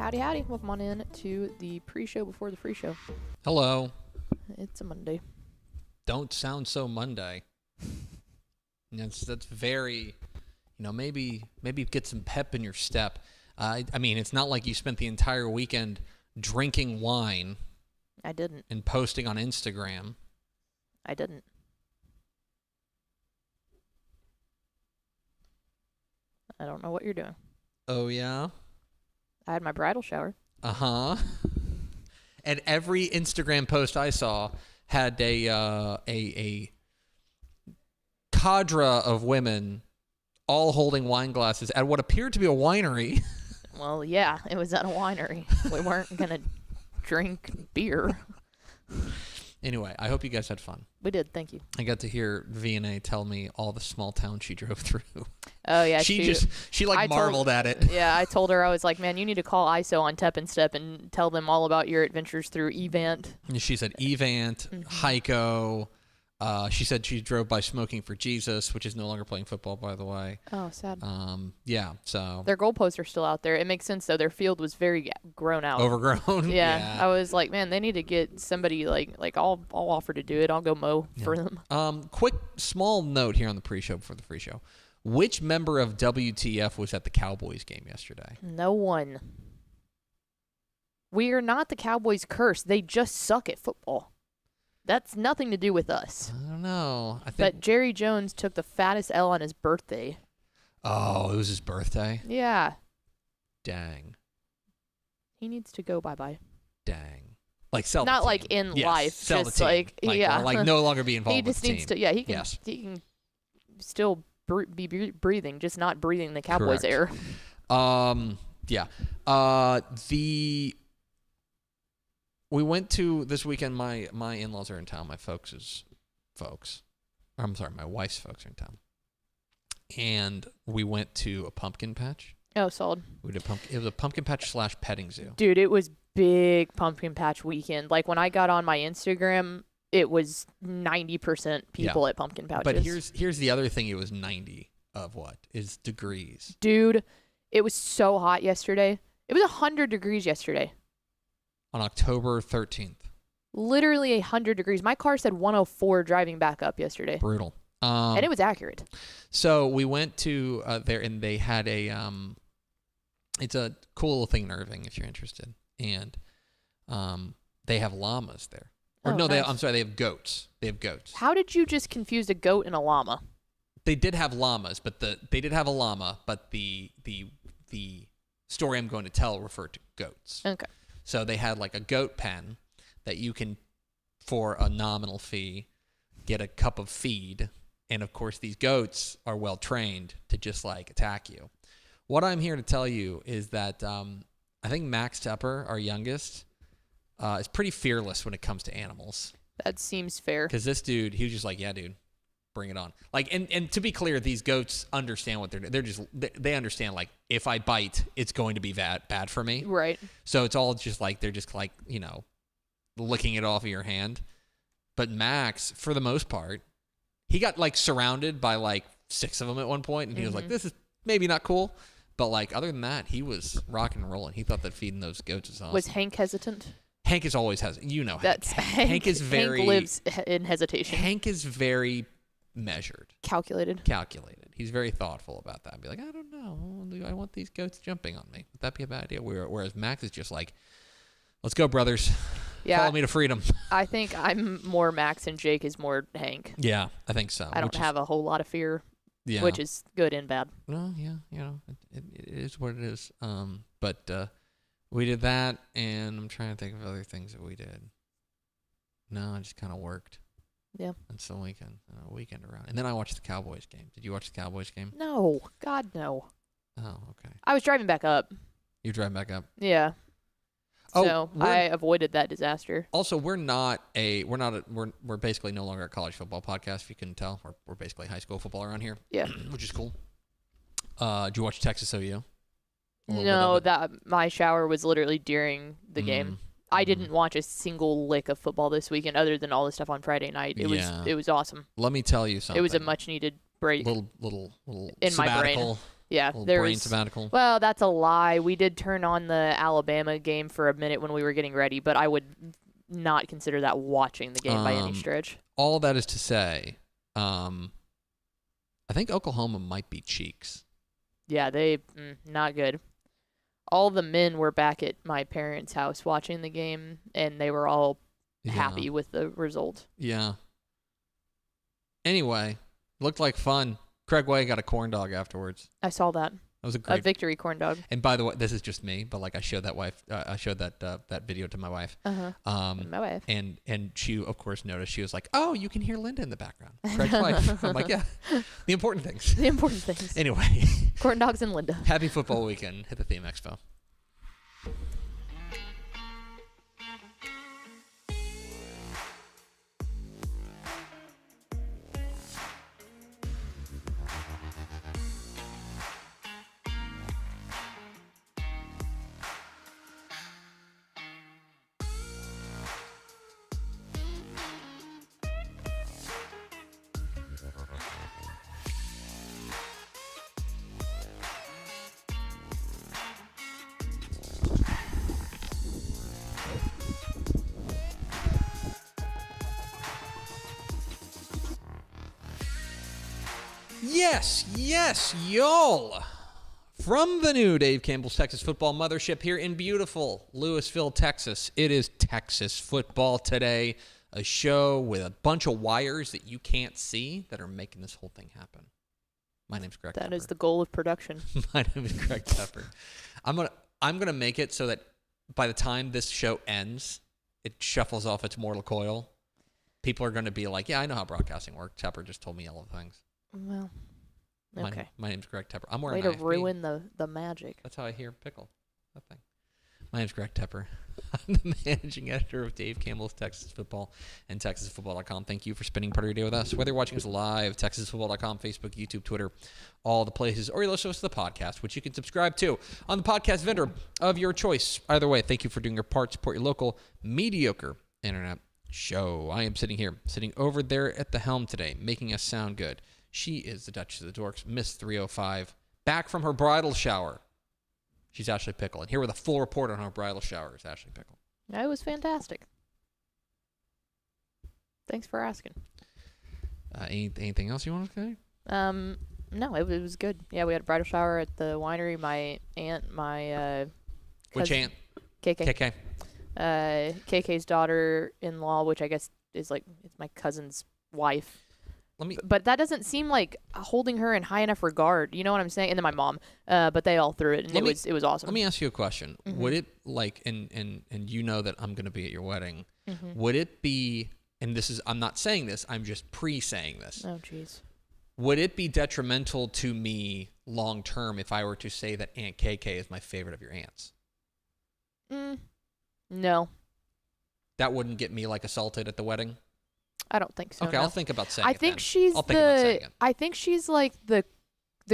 Howdy, howdy. Welcome on in to the pre-show before the free show. Hello. It's a Monday. Don't sound so Monday. That's very, maybe get some pep in your step. I mean, it's not like you spent the entire weekend drinking wine. I didn't. And posting on Instagram. I didn't. I don't know what you're doing. Oh, yeah? I had my bridal shower. Uh-huh. And every Instagram post I saw had a cadre of women all holding wine glasses at what appeared to be a winery. Well, yeah, it was at a winery. We weren't going to drink beer. Anyway, I hope you guys had fun. We did, thank you. I got to hear V&A tell me all the small towns she drove through. Oh, yeah. She marveled at it. Yeah, I told her, I was like, man, you need to call ISO on Tep and Step and tell them all about your adventures through Evant. And she said Evant, Heiko. She said she drove by Smoking for Jesus, which is no longer playing football, by the way. Oh, sad. Yeah, so. Their goalposts are still out there. It makes sense, though. Their field was very grown out. Overgrown? Yeah. I was like, man, they need to get somebody, like I'll offer to do it. I'll go mow for them. Quick, small note here on the pre-show before the free show. Which member of WTF was at the Cowboys game yesterday? No one. We are not the Cowboys' curse. They just suck at football. That's nothing to do with us. I don't know. But Jerry Jones took the fattest L on his birthday. Oh, it was his birthday? Yeah. Dang. He needs to go bye-bye. Dang. Like sell Not the team. like in life. Sell just the team. yeah. Like no longer be involved he just with the needs team. to, yeah, he can still be breathing, just not breathing the Cowboys air. Yeah. We went to this weekend. My in-laws are in town. My my wife's folks are in town, and we went to a pumpkin patch. Oh, solid. It was a pumpkin patch / petting zoo. Dude, it was big pumpkin patch weekend. Like when I got on my Instagram, it was 90% people at pumpkin patches. But here's the other thing. It was 90 of what is degrees. Dude, it was so hot yesterday. It was 100 degrees yesterday. On October 13th. Literally 100 degrees. My car said 104 driving back up yesterday. Brutal. And it was accurate. So we went to there, and they had it's a cool little thing in Irving if you're interested. And they have llamas there. Nice. They have goats. They have goats. How did you just confuse a goat and a llama? They did have llamas, but the story I'm going to tell referred to goats. Okay. So they had like a goat pen that you can, for a nominal fee, get a cup of feed. And of course, these goats are well trained to just like attack you. What I'm here to tell you is that I think Max Tepper, our youngest, is pretty fearless when it comes to animals. That seems fair. Because this dude, he was just like, yeah, dude, bring it on. Like, and to be clear, these goats understand what they're doing. They understand, like, if I bite, it's going to be bad for me. Right. So it's all just like, they're just like, licking it off of your hand. But Max, for the most part, he got like surrounded by like 6 of them at one point, and he was like, this is maybe not cool. But like, other than that, he was rocking and rolling. He thought that feeding those goats was awesome. Was Hank hesitant? Hank is always hesitant. That's Hank is very... Hank lives in hesitation. Hank is very... measured. Calculated. He's very thoughtful about that. Be like, I don't know. I want these goats jumping on me. Would that be a bad idea? Whereas Max is just like, let's go, brothers. Yeah. Follow me to freedom. I think I'm more Max and Jake is more Hank. Yeah, I think so. I don't have a whole lot of fear, which is good and bad. Well, yeah, it is what it is. But we did that, and I'm trying to think of other things that we did. No, I just kind of worked. Yeah. It's the weekend around. And then I watched the Cowboys game. Did you watch the Cowboys game? No. God, no. Oh, okay. I was driving back up. You're driving back up? Yeah. So I avoided that disaster. Also, we're basically no longer a college football podcast, if you couldn't tell. We're basically high school football around here. Yeah. Which is cool. Did you watch Texas OU? No, my shower was literally during the game. I didn't watch a single lick of football this weekend other than all the stuff on Friday night. It was awesome. Let me tell you something. It was a much needed break. Little in my brain. Yeah, little there brain was. sabbatical. Well, that's a lie. We did turn on the Alabama game for a minute when we were getting ready, but I would not consider that watching the game by any stretch. All that is to say, I think Oklahoma might be cheeks. Yeah, they not good. All the men were back at my parents' house watching the game, and they were all happy with the result. Yeah. Anyway, looked like fun. Craig Way got a corn dog afterwards. I saw that. That was a victory corn dog. And by the way, this is just me, but like I showed that video to my wife. My wife. And she of course noticed. She was like, "Oh, you can hear Linda in the background." Craig's wife. I'm like, "Yeah, the important things." The important things. Anyway, corn dogs and Linda. Happy football weekend. Hit the theme expo. Yes, y'all. From the new Dave Campbell's Texas Football Mothership here in beautiful Lewisville, Texas, it is Texas Football Today, a show with a bunch of wires that you can't see that are making this whole thing happen. My name's Greg Tepper. That is the goal of production. My name is Greg Tepper. I'm gonna make it so that by the time this show ends, it shuffles off its mortal coil. People are going to be like, yeah, I know how broadcasting works. Tepper just told me all the things. Well, okay. My name's Greg Tepper. I'm wearing Way to ruin the magic. That's how I hear pickle. That thing. My name's Greg Tepper. I'm the managing editor of Dave Campbell's Texas Football and TexasFootball.com. Thank you for spending part of your day with us. Whether you're watching us live, TexasFootball.com, Facebook, YouTube, Twitter, all the places, or you're listening to the podcast, which you can subscribe to on the podcast vendor of your choice. Either way, thank you for doing your part. Support your local mediocre internet show. I am sitting over there at the helm today, making us sound good. She is the Duchess of the Dorks, Miss 305, back from her bridal shower. She's Ashley Pickle. And here with a full report on her bridal shower is Ashley Pickle. It was fantastic. Thanks for asking. Anything else you want to say? No, it was good. Yeah, we had a bridal shower at the winery. My aunt, my Which aunt? KK. KK's daughter-in-law, which I guess is like it's my cousin's wife. But that doesn't seem like holding her in high enough regard. You know what I'm saying? And then my mom. But they all threw it, and it was awesome. Let me ask you a question. Mm-hmm. Would it and you know that I'm going to be at your wedding. Mm-hmm. Would it be? And I'm not saying this. I'm just pre-saying this. Oh, jeez. Would it be detrimental to me long term if I were to say that Aunt KK is my favorite of your aunts? No. That wouldn't get me assaulted at the wedding? I don't think so. Okay, no. I'll think about saying I it think then. she's I'll think about saying it. I think she's like the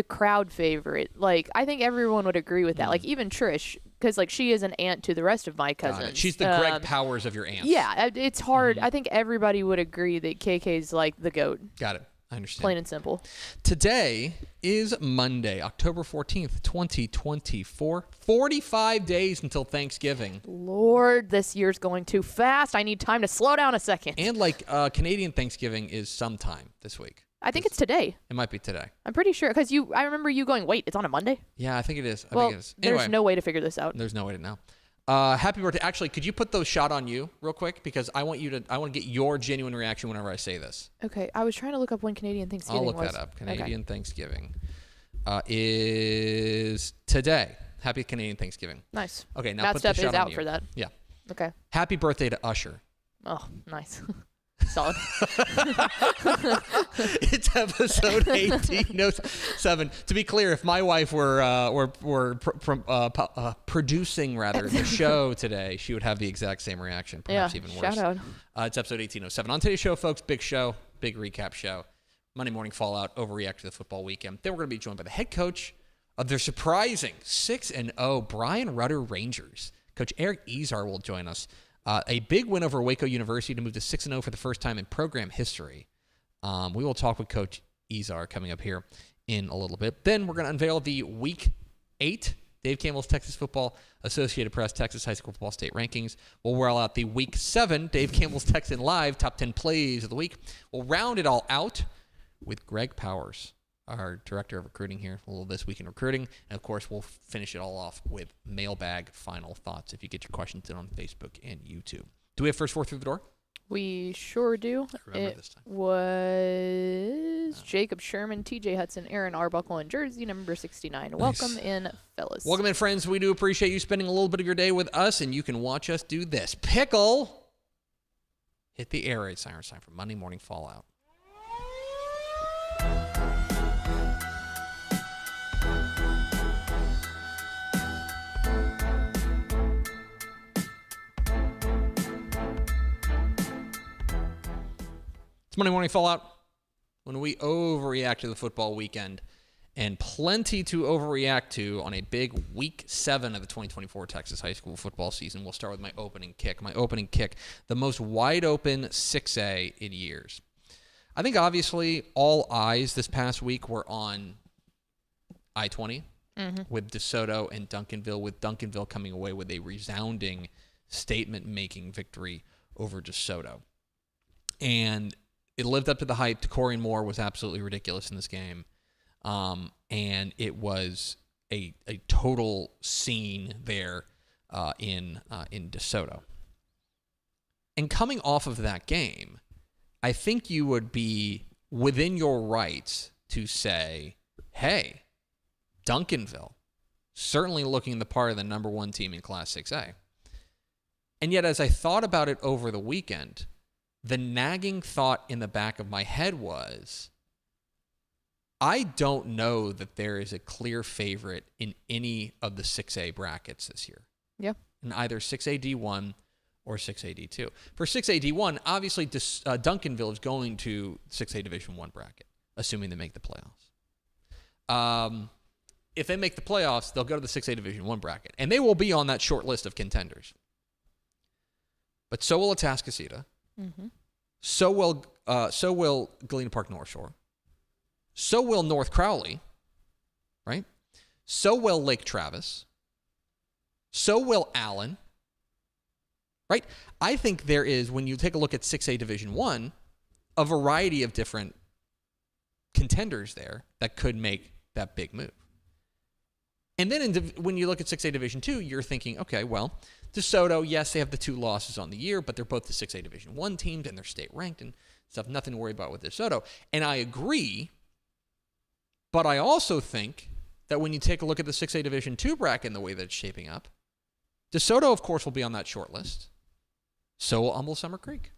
crowd favorite. Like I think everyone would agree with that. Like even Trish, because she is an aunt to the rest of my cousins. Got it. She's the Greg Powers of your aunts. Yeah, it's hard. Mm-hmm. I think everybody would agree that KK's like the GOAT. Got it. I understand. Plain and simple. Today is Monday, October 14th, 2024. 45 days until Thanksgiving. Lord, this year's going too fast. I need time to slow down a second. And Canadian Thanksgiving is sometime this week. I think it's today. It might be today. I'm pretty sure because I remember you going, wait, it's on a Monday? Yeah, I think it is. I think it is. Anyway, Anyway, there's no way to figure this out. There's no way to know. Happy birthday. Actually, could you put those shot on you real quick? Because I want to get your genuine reaction whenever I say this. Okay. I was trying to look up when Canadian Thanksgiving was. I'll look that up. Canadian Thanksgiving is today. Happy Canadian Thanksgiving. Nice. Okay, now that put the stuff shot is on out you. for that. Yeah. Okay. Happy birthday to Usher. Oh, nice. Solid. It's episode 1807. To be clear, if my wife were producing the show today, she would have the exact same reaction, perhaps even worse. Shout out. It's episode 1807. On today's show, folks, big show, big recap show. Monday morning fallout, overreact to the football weekend. Then we're going to be joined by the head coach of their surprising 6-0 Bryan Rudder Rangers. Coach Eric Ezar will join us. A big win over Waco University to move to 6-0 for the first time in program history. We will talk with Coach Ezar coming up here in a little bit. Then we're going to unveil the Week 8 Dave Campbell's Texas Football, Associated Press, Texas High School Football State Rankings. We'll roll out the Week 7 Dave Campbell's Texan Live Top 10 Plays of the Week. We'll round it all out with Greg Powers, our Director of Recruiting here, a little This Week in Recruiting. And, of course, we'll finish it all off with Mailbag Final Thoughts if you get your questions in on Facebook and YouTube. Do we have first four through the door? We sure do. Remember this time. Was Jacob Sherman, TJ Hudson, Aaron Arbuckle, and jersey number 69. Nice. Welcome in, fellas. Welcome in, friends. We do appreciate you spending a little bit of your day with us, and you can watch us do this. Pickle! Hit the air raid siren sign for Monday Morning Fallout. Monday Morning Fallout, when we overreact to the football weekend, and plenty to overreact to on a big Week 7 of the 2024 Texas high school football season. We'll start with my opening kick. My opening kick, the most wide-open 6A in years. I think, obviously, all eyes this past week were on I-20 with DeSoto and Duncanville, with Duncanville coming away with a resounding statement-making victory over DeSoto. And it lived up to the hype. Decorian Moore was absolutely ridiculous in this game. And it was a total scene there in DeSoto. And coming off of that game, I think you would be within your rights to say, hey, Duncanville, certainly looking the part of the number one team in Class 6A. And yet, as I thought about it over the weekend, the nagging thought in the back of my head was, I don't know that there is a clear favorite in any of the 6A brackets this year. Yeah. In either 6A D1 or 6A D2. For 6A D1, obviously Duncanville is going to 6A Division I bracket, assuming they make the playoffs. If they make the playoffs, they'll go to the 6A Division I bracket, and they will be on that short list of contenders. But so will Atascocita. Mm-hmm. So will Galena Park North Shore. So will North Crowley, right? So will Lake Travis. So will Allen, right? I think there is, when you take a look at 6A Division I, a variety of different contenders there that could make that big move. And then when you look at 6A Division II, you're thinking, okay, well, DeSoto, yes, they have the 2 losses on the year, but they're both the 6A Division I teams, and they're state ranked and stuff. Nothing to worry about with DeSoto. And I agree, but I also think that when you take a look at the 6A Division II bracket and the way that it's shaping up, DeSoto, of course, will be on that short list. So will Humble Summer Creek.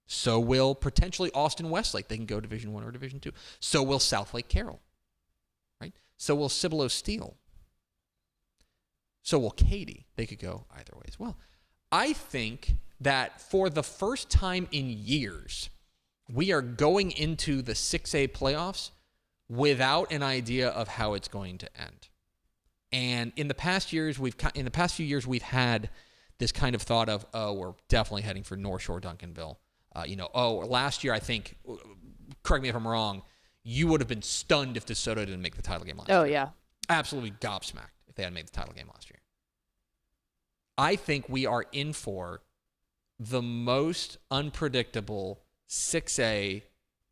So will potentially Austin Westlake. They can go Division I or Division II. So will South Lake Carroll. Right? So will Cibolo Steel. So will Katy. They could go either way as well. I think that for the first time in years, we are going into the 6A playoffs without an idea of how it's going to end. And in the past few years, we've had this kind of thought of, oh, we're definitely heading for North Shore Duncanville. Last year, I think, correct me if I'm wrong, you would have been stunned if DeSoto didn't make the title game last year. Oh, yeah. Absolutely gobsmacked if they hadn't made the title game last year. I think we are in for the most unpredictable 6A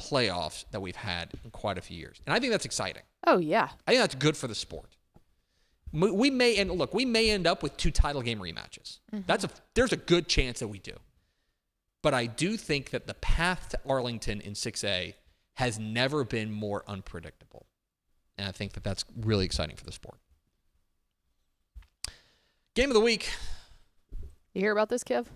playoffs that we've had in quite a few years. And I think that's exciting. Oh, yeah. I think that's good for the sport. We may end up with 2 title game rematches. Mm-hmm. There's a good chance that we do. But I do think that the path to Arlington in 6A has never been more unpredictable. And I think that that's really exciting for the sport. Game of the week. You hear about this, Kev?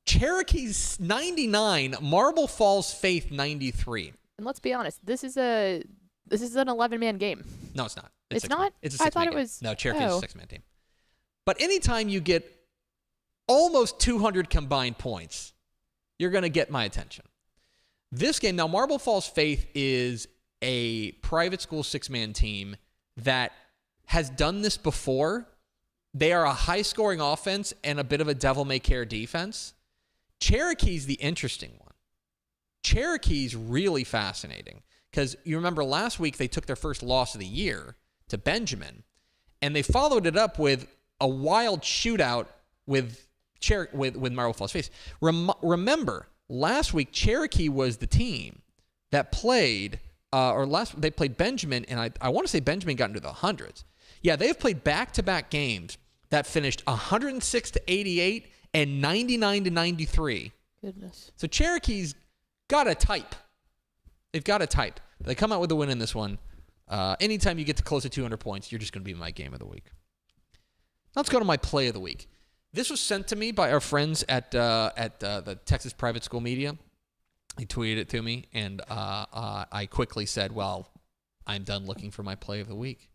Cherokee's 99, Marble Falls Faith 93. And let's be honest, this is an 11-man game. No, it's not. It's not? It's a 6-man I thought game. it was. No, Cherokee's a 6-man team. But anytime you get almost 200 combined points, you're going to get my attention. This game, now Marble Falls Faith is a private school 6-man team that has done this before. They are a high-scoring offense and a bit of a devil-may-care defense. Cherokee's the interesting one. Cherokee's really fascinating. Because you remember last week they took their first loss of the year to Benjamin, and they followed it up with a wild shootout with Marble Falls Face. Remember, last week Cherokee was the team that played, they played Benjamin, and I want to say Benjamin got into the hundreds. Yeah, they've played back-to-back games that finished 106-88 and 99-93. Goodness. So Cherokee's got a type. They've got a type. They come out with a win in this one. Anytime you get to close to 200 points, you're just going to be my game of the week. Let's go to my play of the week. This was sent to me by our friends at the Texas Private School Media. He tweeted it to me, and I quickly said, well, I'm done looking for my play of the week.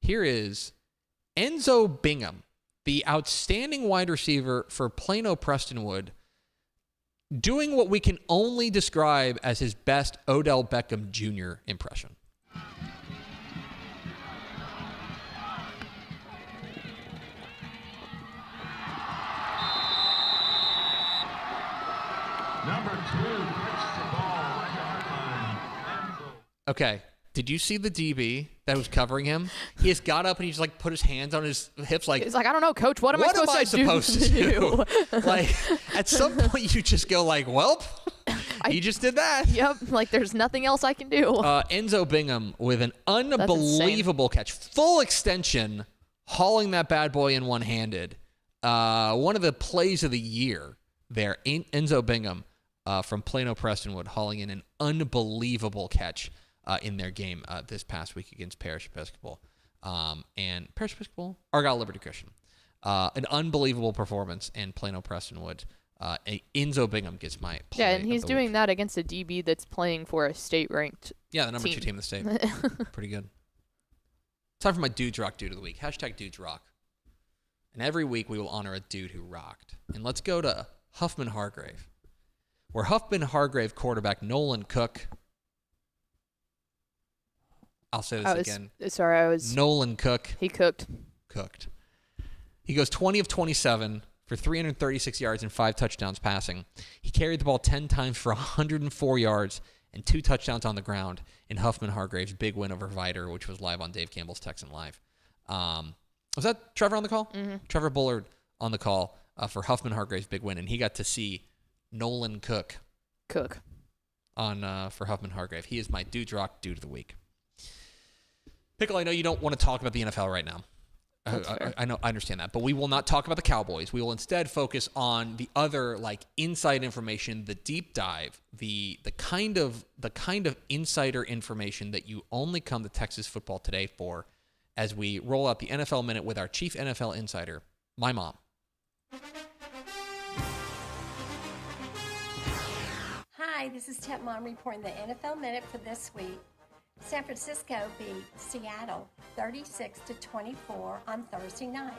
Here is Enzo Bingham, the outstanding wide receiver for Plano Prestonwood, doing what we can only describe as his best Odell Beckham Jr. impression. Number 2 gets the ball at the hard line. Okay. Did you see the DB that was covering him? He just got up and he just like put his hands on his hips like... He's like, I don't know, coach. What am I supposed to do? Like, at some point you just go like, well, you just did that. Yep. Like, there's nothing else I can do. Enzo Bingham with an unbelievable catch. Full extension, hauling that bad boy in one-handed. One of the plays of the year there. Enzo Bingham from Plano Prestonwood hauling in an unbelievable catch in their game this past week against Parish Episcopal. And Parish Episcopal? Argyle Liberty Christian. An unbelievable performance in Plano Prestonwood. Enzo Bingham gets my play. Yeah, and he's doing week. that against a DB that's playing for a state-ranked Yeah, the number team. 2 team in the state. Pretty good. Time for my Dudes Rock Dude of the Week. Hashtag Dudes Rock. And every week we will honor a dude who rocked. And let's go to Huffman Hargrave, where Huffman Hargrave quarterback Nolan Cook... I'll say this again. Sorry, Nolan Cook. He cooked. He goes 20 of 27 for 336 yards and 5 touchdowns passing. He carried the ball 10 times for 104 yards and 2 touchdowns on the ground in Huffman Hargrave's big win over Vider, which was live on Dave Campbell's Texan Live. Was that Trevor on the call? Mm-hmm. Trevor Bullard on the call for Huffman Hargrave's big win, and he got to see Nolan Cook on for Huffman Hargrave. He is my Dudes Rock Dude of the Week. Pickle, I know you don't want to talk about the NFL right now. I know, I understand that, but we will not talk about the Cowboys. We will instead focus on the other like inside information, the deep dive, the kind of insider information that you only come to Texas Football Today for, as we roll out the NFL Minute with our chief NFL insider, my mom. Hi, this is Temp Mom reporting the NFL Minute for this week. San Francisco beat Seattle 36-24 on Thursday night.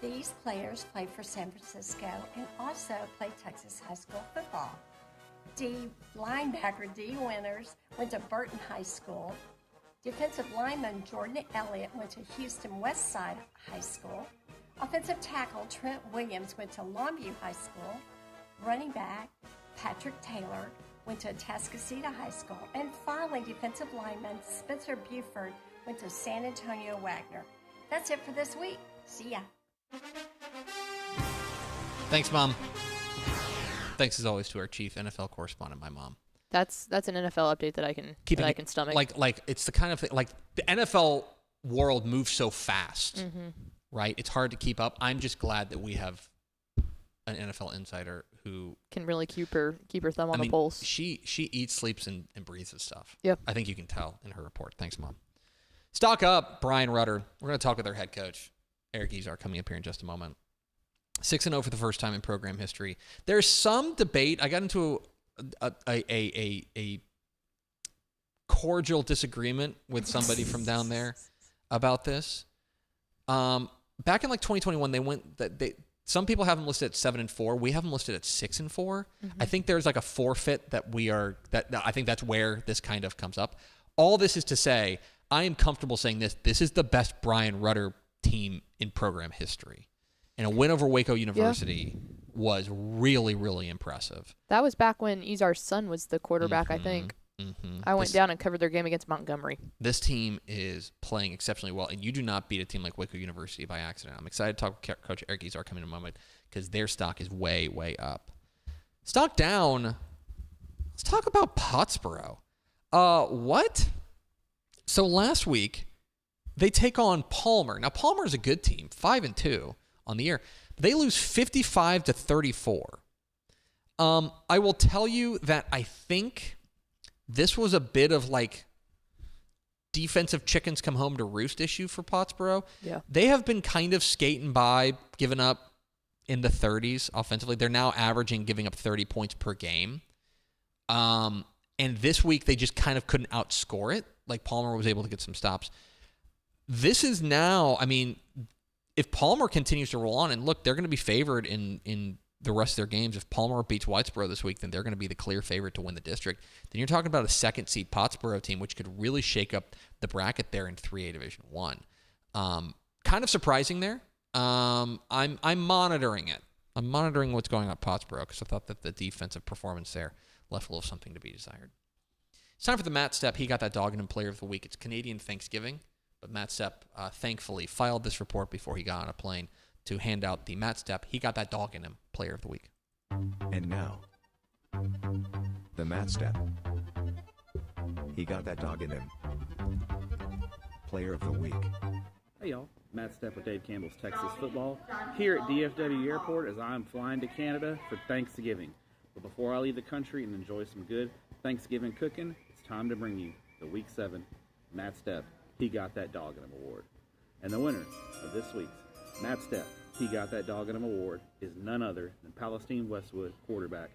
These players played for San Francisco and also played Texas high school football. Linebacker D Winters went to Burton High School. Defensive lineman Jordan Elliott went to Houston Westside High School. Offensive tackle Trent Williams went to Longview High School. Running back Patrick Taylor went to Atascocita High School. And finally, defensive lineman Spencer Buford went to San Antonio Wagner. That's it for this week. See ya. Thanks, Mom. Thanks, as always, to our chief NFL correspondent, my mom. That's an NFL update that I can stomach. Like it's the kind of thing, like the NFL world moves so fast, right? It's hard to keep up. I'm just glad that we have an NFL insider who can really keep her thumb on the pulse. She eats, sleeps, and breathes this stuff. Yep. I think you can tell in her report. Thanks, Mom. Stock up, Bryan Rudder. We're going to talk with their head coach, Eric Ezar, coming up here in just a moment. 6-0 for the first time in program history. There's some debate. I got into a cordial disagreement with somebody from down there about this. Back in like 2021, some people have them listed at 7-4. We have them listed at 6-4. I think there's like a forfeit that I think that's where this kind of comes up. All this is to say, I am comfortable saying this. This is the best Bryan Rudder team in program history. And a win over Waco University was really, really impressive. That was back when Ezar's son was the quarterback, I think. Mm-hmm. I went down and covered their game against Montgomery. This team is playing exceptionally well, and you do not beat a team like Waco University by accident. I'm excited to talk with Coach Eric Ezar coming in a moment because their stock is way, way up. Stock down. Let's talk about Pottsboro. What? So last week, they take on Palmer. Now, Palmer is a good team, 5-2 on the year. They lose 55-34. I will tell you that I think this was a bit of like defensive chickens come home to roost issue for Pottsboro. Yeah. They have been kind of skating by, giving up in the 30s offensively. They're now averaging giving up 30 points per game. And this week they just kind of couldn't outscore it. Like Palmer was able to get some stops. This is now, I mean, if Palmer continues to roll on, and look, they're going to be favored in the rest of their games. If Palmer beats Whitesboro this week, then they're going to be the clear favorite to win the district. Then you're talking about a second seed Pottsboro team, which could really shake up the bracket there in 3A Division 1. Kind of surprising there. I'm monitoring it. I'm monitoring what's going on at Pottsboro because I thought that the defensive performance there left a little something to be desired. It's time for the Matt Stepp. He got that dog in him player of the week. It's Canadian Thanksgiving, but Matt Stepp thankfully filed this report before he got on a plane to hand out the Matt Stepp. He got that dog in him player of the week. And now, the Matt Stepp. He got that dog in him. Player of the week. Hey y'all, Matt Stepp with Dave Campbell's Texas Football here at DFW Airport as I'm flying to Canada for Thanksgiving. But before I leave the country and enjoy some good Thanksgiving cooking, it's time to bring you the Week 7 Matt Stepp, He Got That Dog in Him Award. And the winner of this week's Matt Stepp, He Got That Dog in Him Award is none other than Palestine Westwood quarterback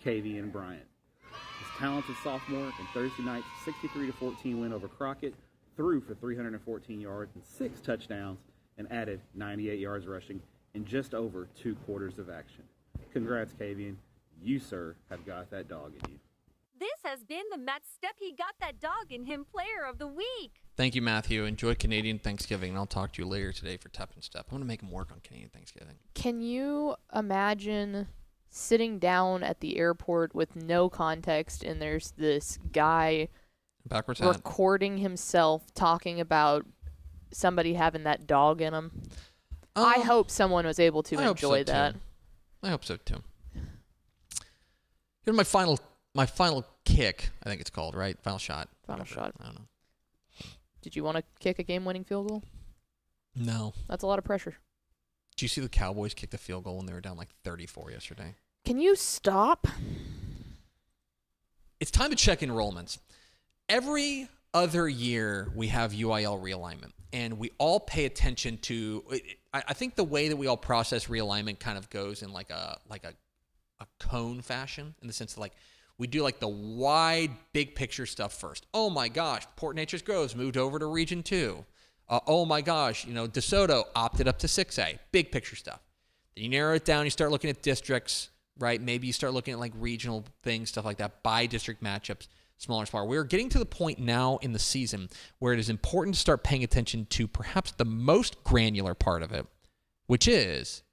Kavian Bryan. His talented sophomore in Thursday night's 63-14 win over Crockett threw for 314 yards and 6 touchdowns and added 98 yards rushing in just over 2 quarters of action. Congrats, Kavian. You, sir, have got that dog in you. This has been the Matt Stepp, He Got That Dog in Him Player of the Week. Thank you, Matthew. Enjoy Canadian Thanksgiving, and I'll talk to you later today for Tep and Step. I'm going to make him work on Canadian Thanksgiving. Can you imagine sitting down at the airport with no context, and there's this guy backwards recording himself talking about somebody having that dog in him? I hope someone was able to enjoy that. I hope so, too. Here's my final kick, I think it's called, right? Final shot. Final shot. I don't know. Did you want to kick a game-winning field goal? No. That's a lot of pressure. Did you see the Cowboys kick the field goal when they were down like 34 yesterday? Can you stop? It's time to check enrollments. Every other year we have UIL realignment, and we all pay attention to. I think the way that we all process realignment kind of goes in like a cone fashion, in the sense that like we do like the wide big picture stuff first. Oh my gosh, Port Neches Groves moved over to Region 2. Oh my gosh, DeSoto opted up to 6A. Big picture stuff. Then you narrow it down, you start looking at districts, right? Maybe you start looking at like regional things, stuff like that, by district matchups, smaller and smaller. We're getting to the point now in the season where it is important to start paying attention to perhaps the most granular part of it, which is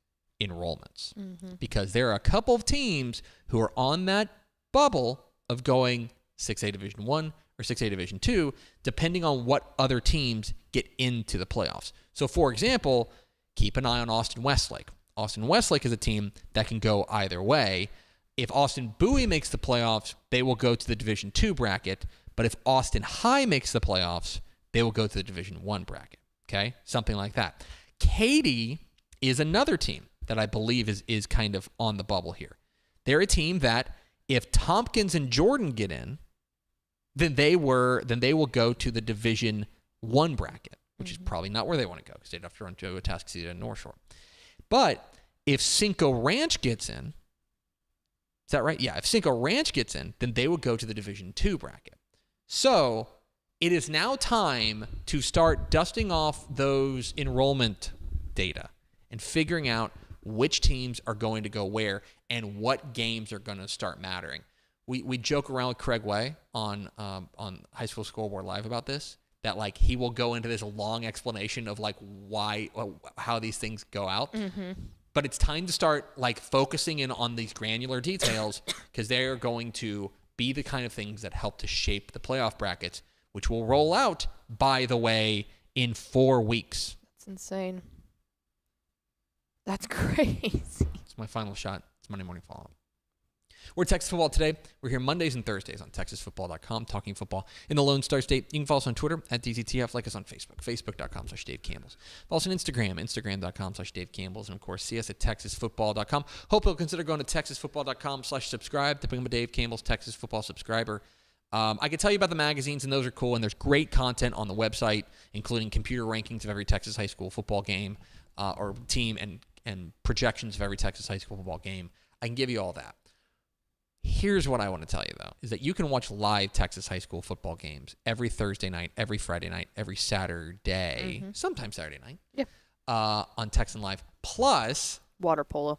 enrollments. Mm-hmm. Because there are a couple of teams who are on that bubble of going 6A Division 1 or 6A Division 2, depending on what other teams get into the playoffs. So, for example, keep an eye on Austin Westlake. Austin Westlake is a team that can go either way. If Austin Bowie makes the playoffs, they will go to the Division 2 bracket. But if Austin High makes the playoffs, they will go to the Division 1 bracket. Okay? Something like that. Katy is another team that I believe is kind of on the bubble here. They're a team that if Tompkins and Jordan get in, then they will go to the Division 1 bracket, which is probably not where they want to go because they'd have to run to Atascocita and North Shore. But if Cinco Ranch gets in, is that right? Yeah, if Cinco Ranch gets in, then they would go to the Division 2 bracket. So it is now time to start dusting off those enrollment data and figuring out which teams are going to go where and what games are going to start mattering. We joke around with Craig Way on High School Scoreboard Live about this, that like he will go into this long explanation of like how these things go out. Mm-hmm. But it's time to start like focusing in on these granular details because they are going to be the kind of things that help to shape the playoff brackets, which will roll out, by the way, in 4 weeks. That's insane. That's crazy. It's my final shot. It's Monday Morning Follow-Up. We're Texas Football Today. We're here Mondays and Thursdays on TexasFootball.com, talking football in the Lone Star State. You can follow us on Twitter at DZTF, like us on Facebook, Facebook.com/Dave Campbell's. Follow us on Instagram, Instagram.com/Dave Campbell's, and of course, see us at TexasFootball.com. Hope you'll consider going to TexasFootball.com/subscribe to become a Dave Campbell's Texas Football subscriber. I can tell you about the magazines, and those are cool, and there's great content on the website, including computer rankings of every Texas high school football game or team and projections of every Texas high school football game. I can give you all that. Here's what I want to tell you, though, is that you can watch live Texas high school football games every Thursday night, every Friday night, every Saturday, sometimes Saturday night, on Texan Live, plus Water polo.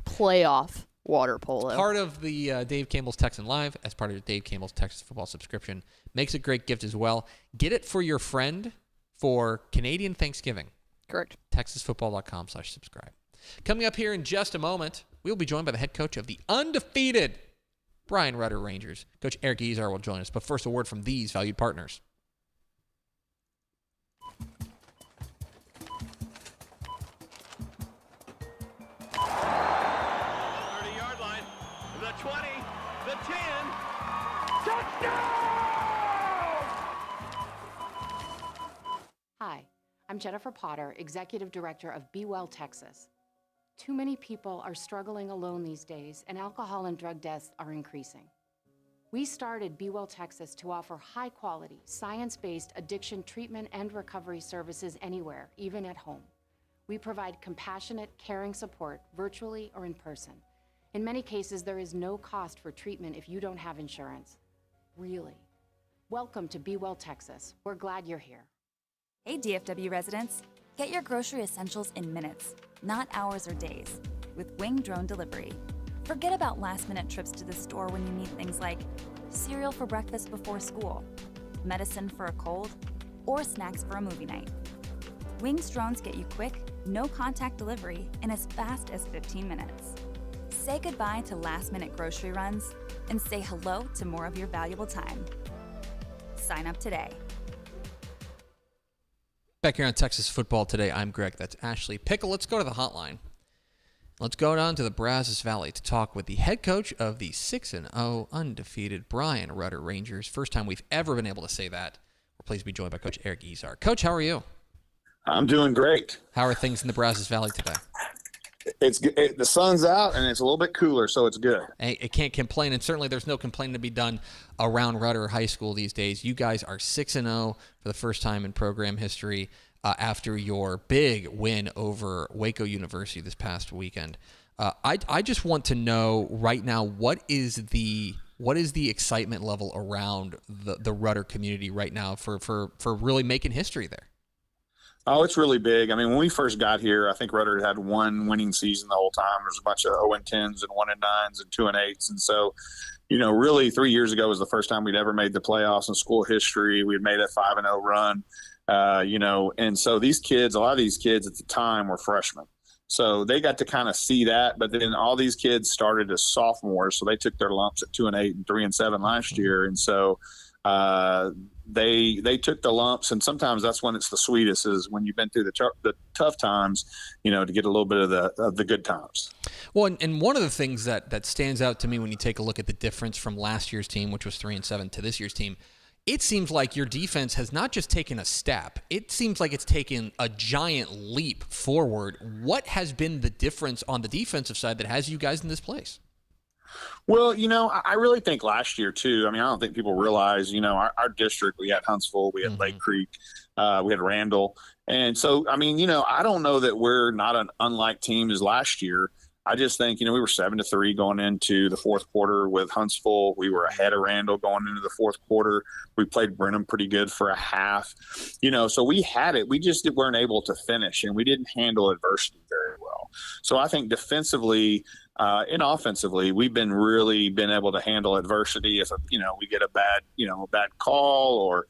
Playoff water polo. Part of the Dave Campbell's Texan Live, as part of Dave Campbell's Texas Football subscription, makes a great gift as well. Get it for your friend for Canadian Thanksgiving. Correct. TexasFootball.com/subscribe. Coming up here in just a moment, we will be joined by the head coach of the undefeated Bryan Rudder Rangers. Coach Eric Ezar will join us. But first, a word from these valued partners. 30-yard line, the 20, the 10. Touchdown! Hi, I'm Jennifer Potter, Executive Director of Be Well Texas. Too many people are struggling alone these days, and alcohol and drug deaths are increasing. We started Be Well Texas to offer high-quality, science-based addiction treatment and recovery services anywhere, even at home. We provide compassionate, caring support virtually or in person. In many cases, there is no cost for treatment if you don't have insurance. Really. Welcome to Be Well Texas. We're glad you're here. Hey DFW residents, get your grocery essentials in minutes, not hours or days, with Wing Drone Delivery. Forget about last-minute trips to the store when you need things like cereal for breakfast before school, medicine for a cold, or snacks for a movie night. Wing's drones get you quick, no-contact delivery in as fast as 15 minutes. Say goodbye to last-minute grocery runs and say hello to more of your valuable time. Sign up today. Back here on Texas Football Today, I'm Greg. That's Ashley Pickle. Let's go to the hotline. Let's go down to the Brazos Valley to talk with the head coach of the 6-0 undefeated Bryan Rudder Rangers. First time we've ever been able to say that. We're pleased to be joined by Coach Eric Ezar. Coach, how are you? I'm doing great. How are things in the Brazos Valley today? The sun's out and it's a little bit cooler, so it's good. I can't complain, and certainly there's no complaining to be done around Rudder High School these days. You guys are 6-0 for the first time in program history after your big win over Waco University this past weekend. I just want to know right now, what is the excitement level around the Rudder community right now for really making history there? Oh, it's really big. I mean, when we first got here, I think Rudder had one winning season the whole time. There's a bunch of 0-10s and 1-9s and 2-8s. And so, really 3 years ago was the first time we'd ever made the playoffs in school history. We'd made a 5-0 run, and so these kids, a lot of these kids at the time were freshmen. So they got to kind of see that, but then all these kids started as sophomores. So they took their lumps at 2-8 and 3-7 last year. And so, they took the lumps, and sometimes that's when it's the sweetest, is when you've been through the tough times, to get a little bit of the good times. Well, and one of the things that stands out to me when you take a look at the difference from last year's team, which was 3-7, to this year's team, it seems like your defense has not just taken a step, it seems like it's taken a giant leap forward. What has been the difference on the defensive side that has you guys in this place? Well, I really think last year too. I mean, I don't think people realize, our district, we had Huntsville, we had Lake Creek, we had Randall. And so, I mean, I don't know that we're not an unlike team as last year. I just think, we were 7-3 going into the fourth quarter with Huntsville. We were ahead of Randall going into the fourth quarter. We played Brenham pretty good for a half, so we had it. We just weren't able to finish, and we didn't handle adversity very well. So I think defensively, And offensively, we've really been able to handle adversity. If we get a bad call, or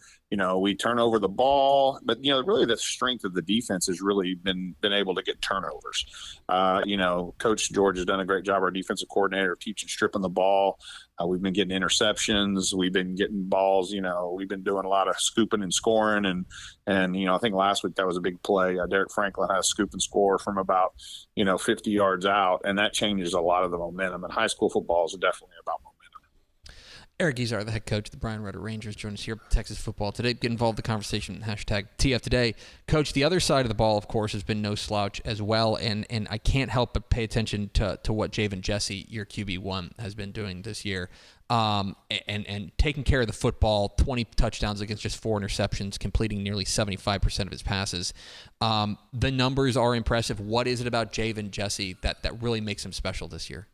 we turn over the ball, but really the strength of the defense has really been able to get turnovers. Coach George has done a great job. Our defensive coordinator teaching stripping the ball. We've been getting interceptions. We've been getting balls. We've been doing a lot of scooping and scoring. And I think last week that was a big play. Derek Franklin had a scoop and score from about 50 yards out, and that changes a lot of the momentum. And high school football is definitely about momentum. Eric Ezar, the head coach of the Bryan Rudder Rangers, joins us here at Texas Football Today. Get involved in the conversation, #TF Today. Coach, the other side of the ball, of course, has been no slouch as well, and I can't help but pay attention to what Javen Jesse, your QB1, has been doing this year, and taking care of the football, 20 touchdowns against just 4 interceptions, completing nearly 75% of his passes. The numbers are impressive. What is it about Javen Jesse that really makes him special this year?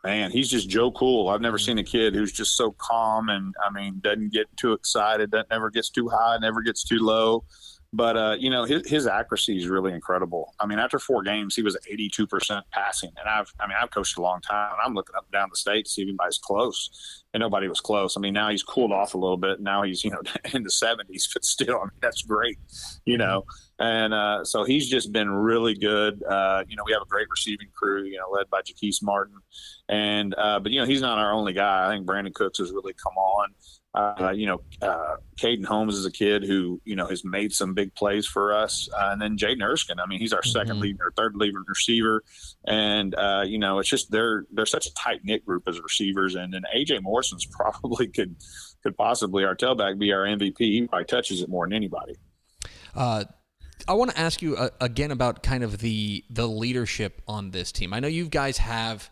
Man, he's just Joe Cool. I've never seen a kid who's just so calm and, doesn't get too excited, never gets too high, never gets too low. But, his accuracy is really incredible. After 4 games, he was 82% passing. And I've coached a long time, and I'm looking up and down the state to see if anybody's close. And nobody was close. Now he's cooled off a little bit. Now he's, in the 70s, but still, that's great, And so he's just been really good. We have a great receiving crew, led by Jaquise Martin. And, but he's not our only guy. I think Brandon Cooks has really come on. Caden Holmes is a kid who, has made some big plays for us. And then Jaden Erskine, he's our second leading or third leading receiver. And, it's just they're such a tight-knit group as receivers. And then A.J. Morrison's probably could possibly, our tailback, be our MVP. He probably touches it more than anybody. I want to ask you again about kind of the leadership on this team. I know you guys have,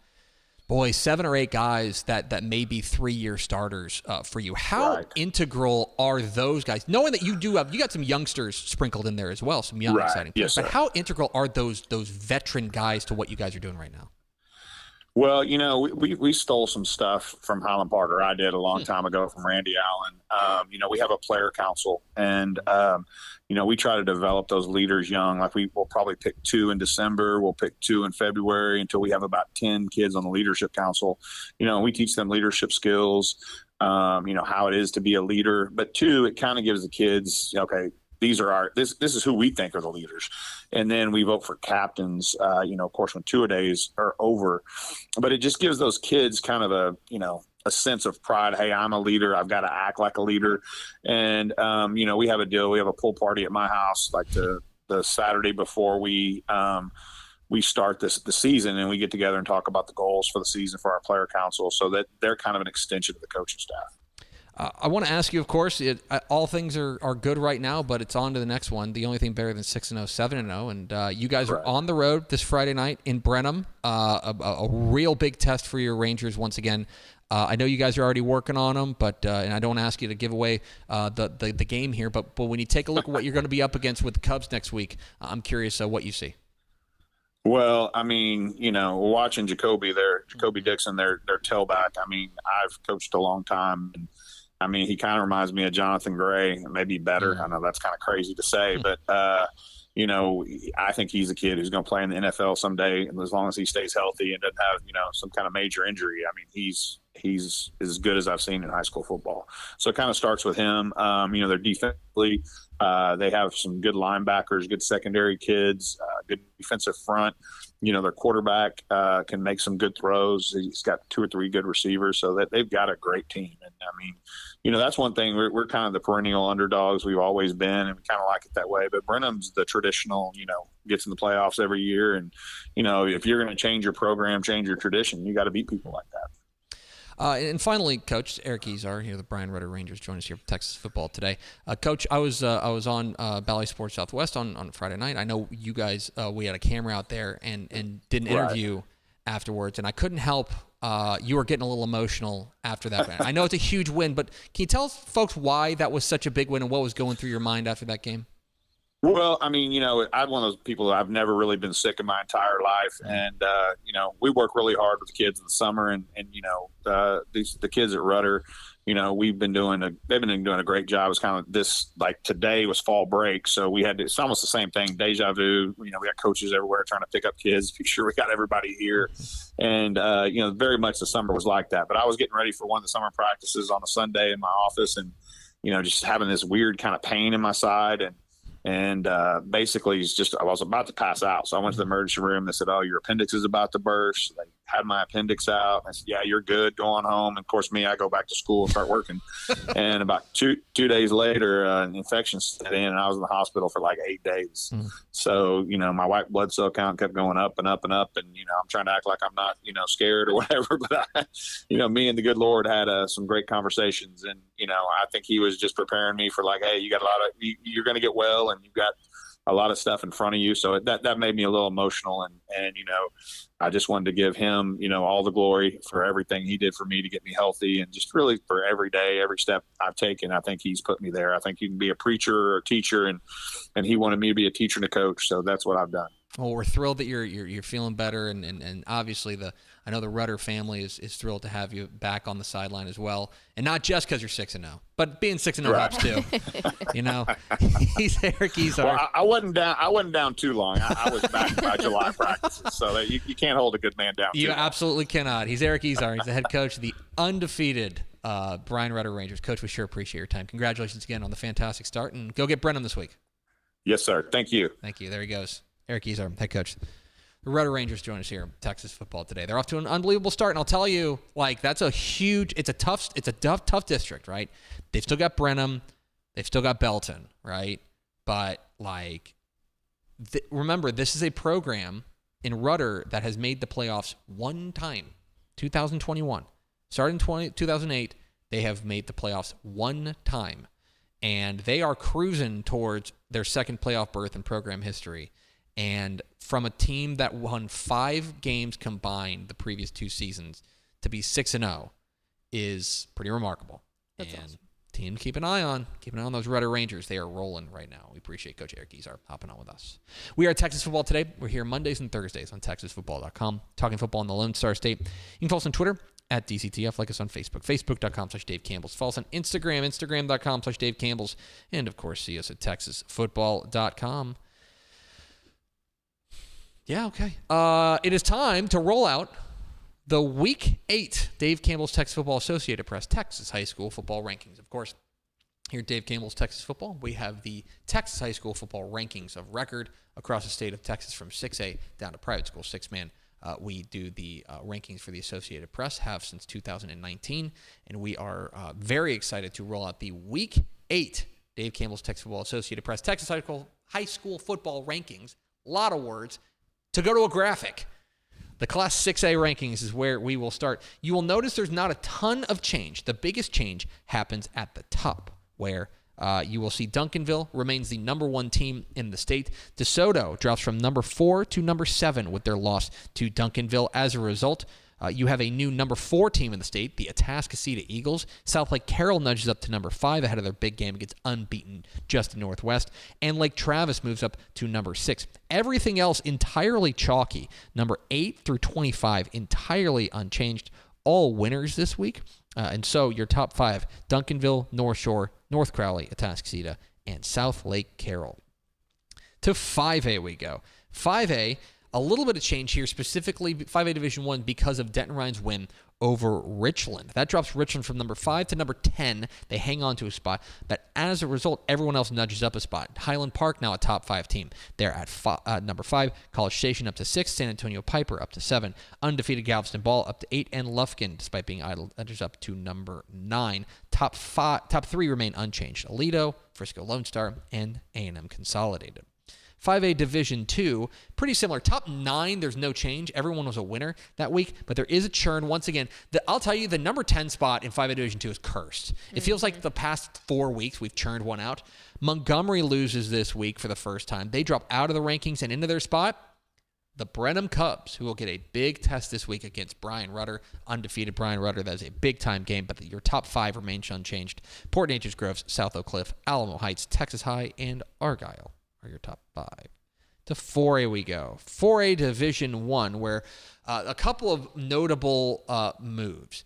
7 or 8 guys that may be 3-year starters for you. How integral are those guys? Knowing that you got some youngsters sprinkled in there as well, some young exciting players. Yes, but how integral are those veteran guys to what you guys are doing right now? Well, we stole some stuff from Highland Park, or I did a long time ago from Randy Allen. We have a player council, and we try to develop those leaders young. Like we'll probably pick 2 in December. We'll pick 2 in February until we have about 10 kids on the leadership council. We teach them leadership skills, how it is to be a leader. But 2, it kind of gives the kids, okay, these are this is who we think are the leaders. And then we vote for captains, of course, when 2-a-days are over. But it just gives those kids kind of a sense of pride. Hey, I'm a leader. I've got to act like a leader. And, we have a deal. We have a pool party at my house, like the Saturday before we start the season, and we get together and talk about the goals for the season for our player council, so that they're kind of an extension of the coaching staff. I want to ask you, of course, all things are good right now, but it's on to the next one. The only thing better than 6-0, 7-0, and you guys are on the road this Friday night in Brenham. A real big test for your Rangers once again. I know you guys are already working on them, but and I don't ask you to give away the game here, but when you take a look at what you're going to be up against with the Cubs next week, I'm curious what you see. Well, watching Jacoby Dixon, their tailback. I've coached a long time, and he kind of reminds me of Jonathan Gray, maybe better. I know that's kind of crazy to say, but I think he's a kid who's going to play in the NFL someday, and as long as he stays healthy and doesn't have some kind of major injury. He's as good as I've seen in high school football. So it kind of starts with him. They're defensively. They have some good linebackers, good secondary kids, good defensive front. Their quarterback can make some good throws. He's got 2 or 3 good receivers, so that they've got a great team. And that's one thing. We're kind of the perennial underdogs. We've always been, and we kind of like it that way. But Brenham's the traditional, gets in the playoffs every year. And, if you're going to change your program, change your tradition, you got to beat people like that. And finally, Coach Eric Ezar here, the Bryan Rudder Rangers, join us here for Texas Football Today. Coach, I was on Valley Sports Southwest on Friday night. I know you guys, we had a camera out there and did an interview afterwards, and I couldn't help. You were getting a little emotional after that win. I know it's a huge win, but can you tell folks why that was such a big win and what was going through your mind after that game? Well, I'm one of those people that I've never really been sick in my entire life. And, we work really hard with the kids in the summer, and the kids at Rudder, they've been doing a great job. It's kind of this, like today was fall break. So it's almost the same thing. Deja vu, we got coaches everywhere trying to pick up kids, make sure we got everybody here. And, very much the summer was like that, but I was getting ready for one of the summer practices on a Sunday in my office and, just having this weird kind of pain in my side. And basically I was about to pass out. So I went to the emergency room. They said, "Oh, your appendix is about to burst." They had my appendix out. I said, "Yeah, you're good. Go on home." And of course, I go back to school and start working. And about two days later, an infection set in, and I was in the hospital for like 8 days. So, my white blood cell count kept going up and up and up. And, I'm trying to act like I'm not, scared or whatever. But, me and the good Lord had some great conversations. And, I think he was just preparing me for like, hey, you got you're going to get well, and you've got a lot of stuff in front of you. So that made me a little emotional. And I just wanted to give him, all the glory for everything he did for me to get me healthy, and just really for every day, every step I've taken. I think he's put me there. I think you can be a preacher or a teacher, and he wanted me to be a teacher and a coach. So that's what I've done. Well, we're thrilled that you're feeling better, and obviously I know the Rudder family is thrilled to have you back on the sideline as well, and not just because you're 6-0, but being 6-0 helps too. He's Eric Ezar. Well, I wasn't down too long. I was back by July practices, so that you can't hold a good man down. You too long. Absolutely cannot. He's Eric Ezar. He's the head coach of the undefeated Bryan Rudder Rangers. Coach, we sure appreciate your time. Congratulations again on the fantastic start, and go get Brenham this week. Yes, sir. Thank you. Thank you. There he goes. Eric Ezar, head coach. The Rudder Rangers join us here in Texas football today. They're off to an unbelievable start, and I'll tell you, that's it's a tough district, right? They've still got Brenham, they've still got Belton, right? But remember, this is a program in Rudder that has made the playoffs one time, 2021. Started in 2008, they have made the playoffs one time, and they are cruising towards their second playoff berth in program history. And from a team that won 5 games combined the previous 2 seasons to be 6-0 is pretty remarkable. That's awesome. Team to keep an eye on those Rudder Rangers. They are rolling right now. We appreciate Coach Eric Ezar hopping on with us. We are Texas Football Today. We're here Mondays and Thursdays on TexasFootball.com, talking football in the Lone Star State. You can follow us on Twitter at DCTF, like us on Facebook, Facebook.com/Dave Campbell's. Follow us on Instagram, Instagram.com/Dave Campbell's. And, of course, see us at TexasFootball.com. Yeah, okay. It is time to roll out the Week 8 Dave Campbell's Texas Football Associated Press Texas High School Football Rankings. Of course, here at Dave Campbell's Texas Football, we have the Texas High School Football Rankings of record across the state of Texas from 6A down to private school 6-man. We do the rankings for the Associated Press, have since 2019, and we are very excited to roll out the Week 8 Dave Campbell's Texas Football Associated Press Texas High School Football Rankings. A lot of words. To go to a graphic, the Class 6A rankings is where we will start. You will notice there's not a ton of change. The biggest change happens at the top, where you will see Duncanville remains the number 1 team in the state. DeSoto drops from number 4 to number 7 with their loss to Duncanville. As a result, you have a new number 4 team in the state, the Atascocita Eagles. South Lake Carroll nudges up to number 5 ahead of their big game against unbeaten Justin Northwest. And Lake Travis moves up to number 6. Everything else entirely chalky. Number 8 through 25 entirely unchanged. All winners this week. And so your top 5, Duncanville, North Shore, North Crowley, Atascocita, and South Lake Carroll. To 5A we go. 5A, a little bit of change here, specifically 5A Division I because of Denton Ryan's win over Richland. That drops Richland from number 5 to number 10. They hang on to a spot, but as a result, everyone else nudges up a spot. Highland Park, now a top 5 team. They're at number 5. College Station up to 6. San Antonio Piper up to 7. Undefeated Galveston Ball up to 8. And Lufkin, despite being idle, nudges up to number 9. Top 3 remain unchanged. Aledo, Frisco Lone Star, and A&M Consolidated. 5A Division II, pretty similar. Top 9, there's no change. Everyone was a winner that week, but there is a churn. Once again, I'll tell you, the number 10 spot in 5A Division II is cursed. It feels like the past 4 weeks we've churned one out. Montgomery loses this week for the first time. They drop out of the rankings and into their spot. The Brenham Cubs, who will get a big test this week against Bryan Rudder, undefeated Bryan Rudder. That is a big-time game, but your top 5 remains unchanged. Port Neches Groves, South Oak Cliff, Alamo Heights, Texas High, and Argyle are your top 5. To 4A we go. 4A Division I, where a couple of notable moves.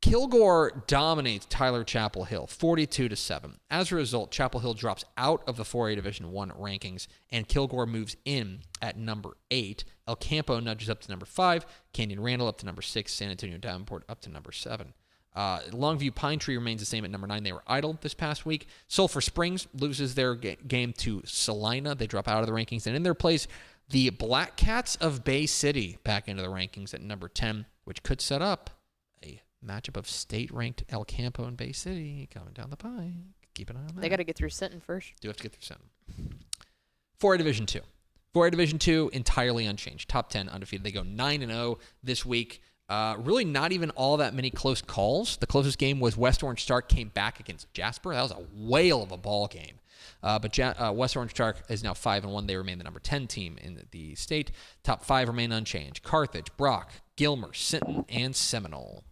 Kilgore dominates Tyler Chapel Hill 42-7. As a result, Chapel Hill drops out of the 4A Division I rankings, and Kilgore moves in at number 8. El Campo nudges up to number 5. Canyon Randall up to number 6. San Antonio Davenport up to number 7. Longview Pine Tree remains the same at number 9. They were idle this past week. Sulphur Springs loses their game to Salina. They drop out of the rankings. And in their place, the Black Cats of Bay City back into the rankings at number 10, which could set up a matchup of state-ranked El Campo and Bay City coming down the pike. Keep an eye on that. They got to get through Sinton first. Do have to get through Sinton. 4A Division II. 4A Division II, entirely unchanged. Top 10 undefeated. They go 9-0 this week. Really not even all that many close calls. The closest game was West Orange Stark came back against Jasper. That was a whale of a ball game. But West Orange Stark is now 5-1. They remain the number 10 team in the state. Top 5 remain unchanged. Carthage, Brock, Gilmer, Sinton, and Seminole.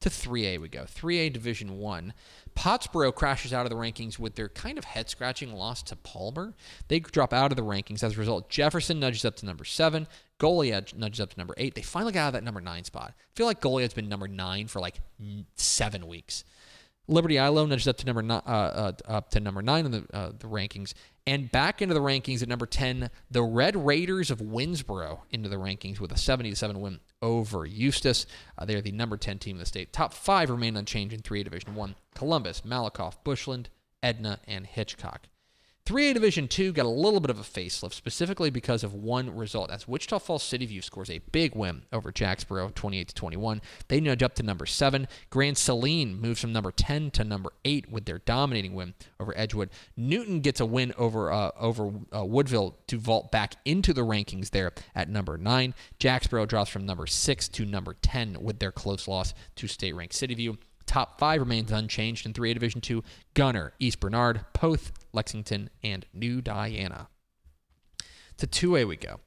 To 3A we go. 3A Division I. Pottsboro crashes out of the rankings with their kind of head-scratching loss to Palmer. They drop out of the rankings. As a result, Jefferson nudges up to number 7. Goliad nudges up to number 8. They finally got out of that number 9 spot. I feel like Goliad's been number 9 for like 7 weeks. Liberty Ilo nudges up to number 9 in the rankings. And back into the rankings at number 10, the Red Raiders of Winsboro into the rankings with a 70-7 win over Eustis. They're the number 10 team in the state. Top 5 remain unchanged in 3A Division I. Columbus, Malakoff, Bushland, Edna, and Hitchcock. 3A Division II got a little bit of a facelift, specifically because of one result. As Wichita Falls City View scores a big win over Jacksboro, 28-21. They nudge up to number 7. Grand Saline moves from number 10 to number 8 with their dominating win over Edgewood. Newton gets a win over Woodville to vault back into the rankings there at number 9. Jacksboro drops from number 6 to number 10 with their close loss to state-ranked City View. Top 5 remains unchanged in 3A Division II. Gunner, East Bernard, Poth, Lexington, and New Diana. To 2A we go.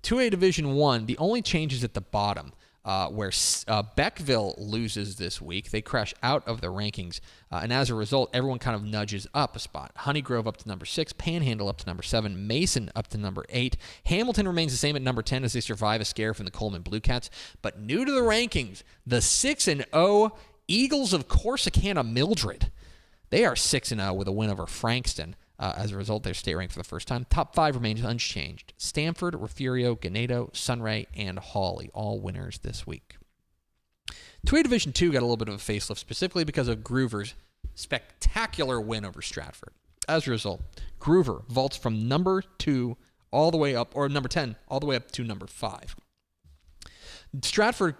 2A Division I, the only changes at the bottom, where Beckville loses this week. They crash out of the rankings, and as a result, everyone kind of nudges up a spot. Honeygrove up to number 6, Panhandle up to number 7, Mason up to number 8. Hamilton remains the same at number 10 as they survive a scare from the Coleman Blue Cats. But new to the rankings, the 6-0 Eagles of Corsicana Mildred. They are 6-0 with a win over Frankston. As a result, they're state ranked for the first time. Top 5 remains unchanged. Stanford, Refugio, Ganado, Sunray, and Hawley, all winners this week. 2A Division II got a little bit of a facelift, specifically because of Groover's spectacular win over Stratford. As a result, Groover vaults from number 2 all the way up, or number 10 all the way up to number 5. Stratford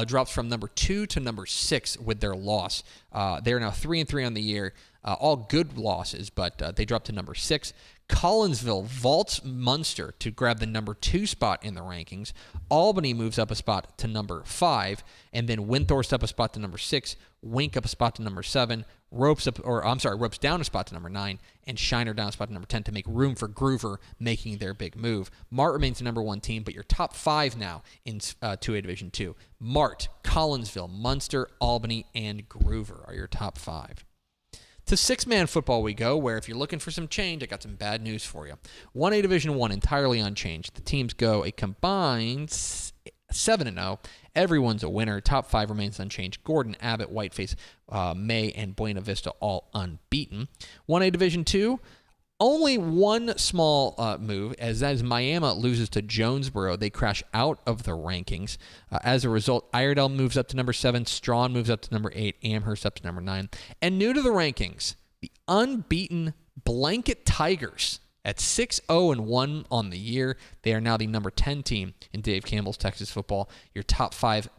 drops from number 2 to number 6 with their loss. They are now 3-3 on the year. All good losses, but they drop to number 6. Collinsville vaults Munster to grab the number 2 spot in the rankings. Albany moves up a spot to number 5, and then Windthorst up a spot to number 6. Wink up a spot to number 7. Ropes down a spot to number 9, and Shiner down a spot to number 10 to make room for Groover making their big move. Mart remains the number 1 team, but your top 5 now in 2A Division II. Mart, Collinsville, Munster, Albany, and Groover are your top 5. To 6-man football we go, where if you're looking for some change, I got some bad news for you. 1A Division I entirely unchanged. The teams go a combined 7-0. Everyone's a winner. Top 5 remains unchanged. Gordon, Abbott, Whiteface, May, and Buena Vista all unbeaten. 1A Division II, only one small move, as that is Miami loses to Jonesboro. They crash out of the rankings. As a result, Iredell moves up to number 7. Strawn moves up to number 8. Amherst up to number 9. And new to the rankings, the unbeaten Blanket Tigers at 6-0-1 on the year. They are now the number 10 team in Dave Campbell's Texas football. Your top 5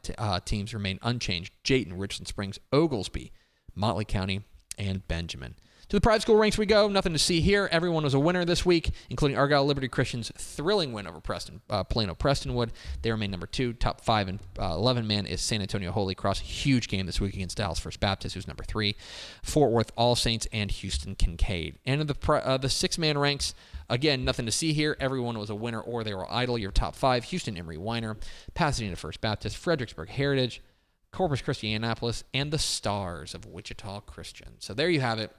teams remain unchanged. Jayton, Richland Springs, Oglesby, Motley County, and Benjamin. To the private school ranks we go. Nothing to see here. Everyone was a winner this week, including Argyle Liberty Christian's thrilling win over Plano Prestonwood. They remain number 2. Top 5 and 11-man is San Antonio Holy Cross. Huge game this week against Dallas First Baptist, who's number 3. Fort Worth All Saints and Houston Kincaid. And in the 6-man ranks, again, nothing to see here. Everyone was a winner or they were idle. Your top 5, Houston Emory Weiner, Pasadena First Baptist, Fredericksburg Heritage, Corpus Christi Annapolis, and the Stars of Wichita Christian. So there you have it.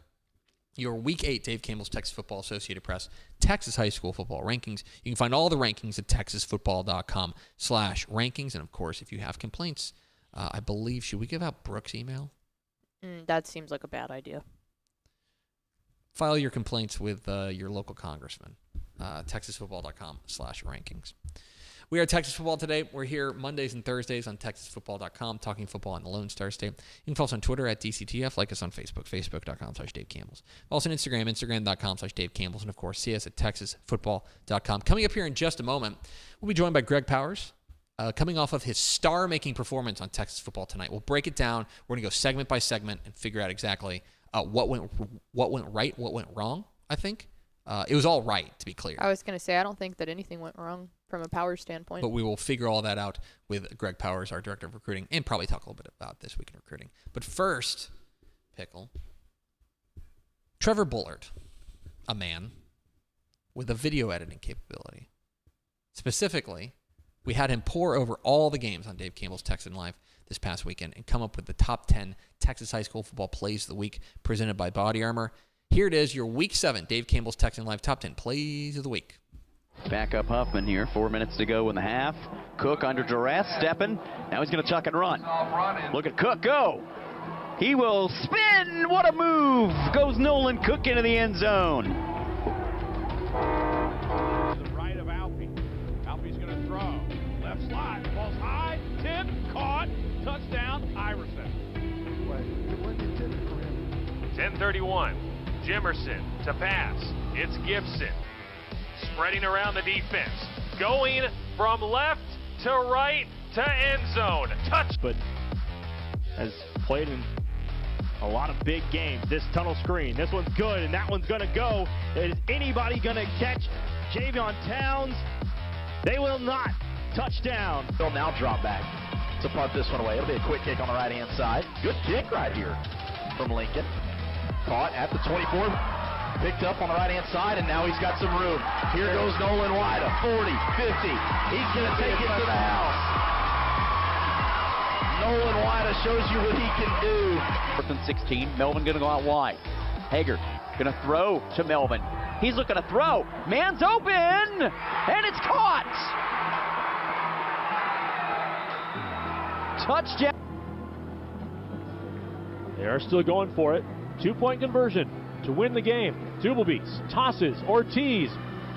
Your Week 8 Dave Campbell's Texas Football Associated Press Texas High School Football Rankings. You can find all the rankings at texasfootball.com/rankings. And, of course, if you have complaints I believe, should we give out Brooke's email? That seems like a bad idea. File your complaints with your local congressman. TexasFootball.com/rankings. We are Texas Football Today. We're here Mondays and Thursdays on TexasFootball.com, talking football in the Lone Star State. You can follow us on Twitter at DCTF. Like us on Facebook, Facebook.com/Dave Campbell's. Also on Instagram, Instagram.com/Dave Campbell's. And, of course, see us at TexasFootball.com. Coming up here in just a moment, we'll be joined by Greg Powers, coming off of his star-making performance on Texas Football Tonight. We'll break it down. We're going to go segment by segment and figure out exactly what went right, what went wrong, I think. It was all right, to be clear. I was going to say, I don't think that anything went wrong from a Powers standpoint. But we will figure all that out with Greg Powers, our director of recruiting, and probably talk a little bit about this week in recruiting. But first, Pickle, Trevor Bullard, a man with a video editing capability. Specifically, we had him pour over all the games on Dave Campbell's Texan Live this past weekend and come up with the top 10 Texas high school football plays of the week presented by Body Armor. Here it is, your Week 7 Dave Campbell's Texan Live Top 10 Plays of the Week. Back up Huffman here, 4 minutes to go in the half. Cook under duress, stepping. Now he's going to chuck and run. Look at Cook go. He will spin. What a move. Goes Nolan Cook into the end zone. To the right of Alfie. Alfie's going to throw. Left slide. Ball's high. Tip. Caught. Touchdown. Iverson. 10:31. Jimerson to pass. It's Gibson. Spreading around the defense. Going from left to right to end zone. Touch. But has played in a lot of big games. This tunnel screen. This one's good, and that one's going to go. Is anybody going to catch Javion Towns? They will not. Touchdown. They'll now drop back to punt this one away. It'll be a quick kick on the right-hand side. Good kick right here from Lincoln. Caught at the 24, picked up on the right-hand side, and now he's got some room. Here goes Nolan Wida, 40, 50. He's going to take it to the house. Nolan Wida shows you what he can do. 4th and 16, Melvin going to go out wide. Hager going to throw to Melvin. He's looking to throw. Man's open, and it's caught. Touchdown. They are still going for it. 2-point conversion to win the game. Dubalbees tosses Ortiz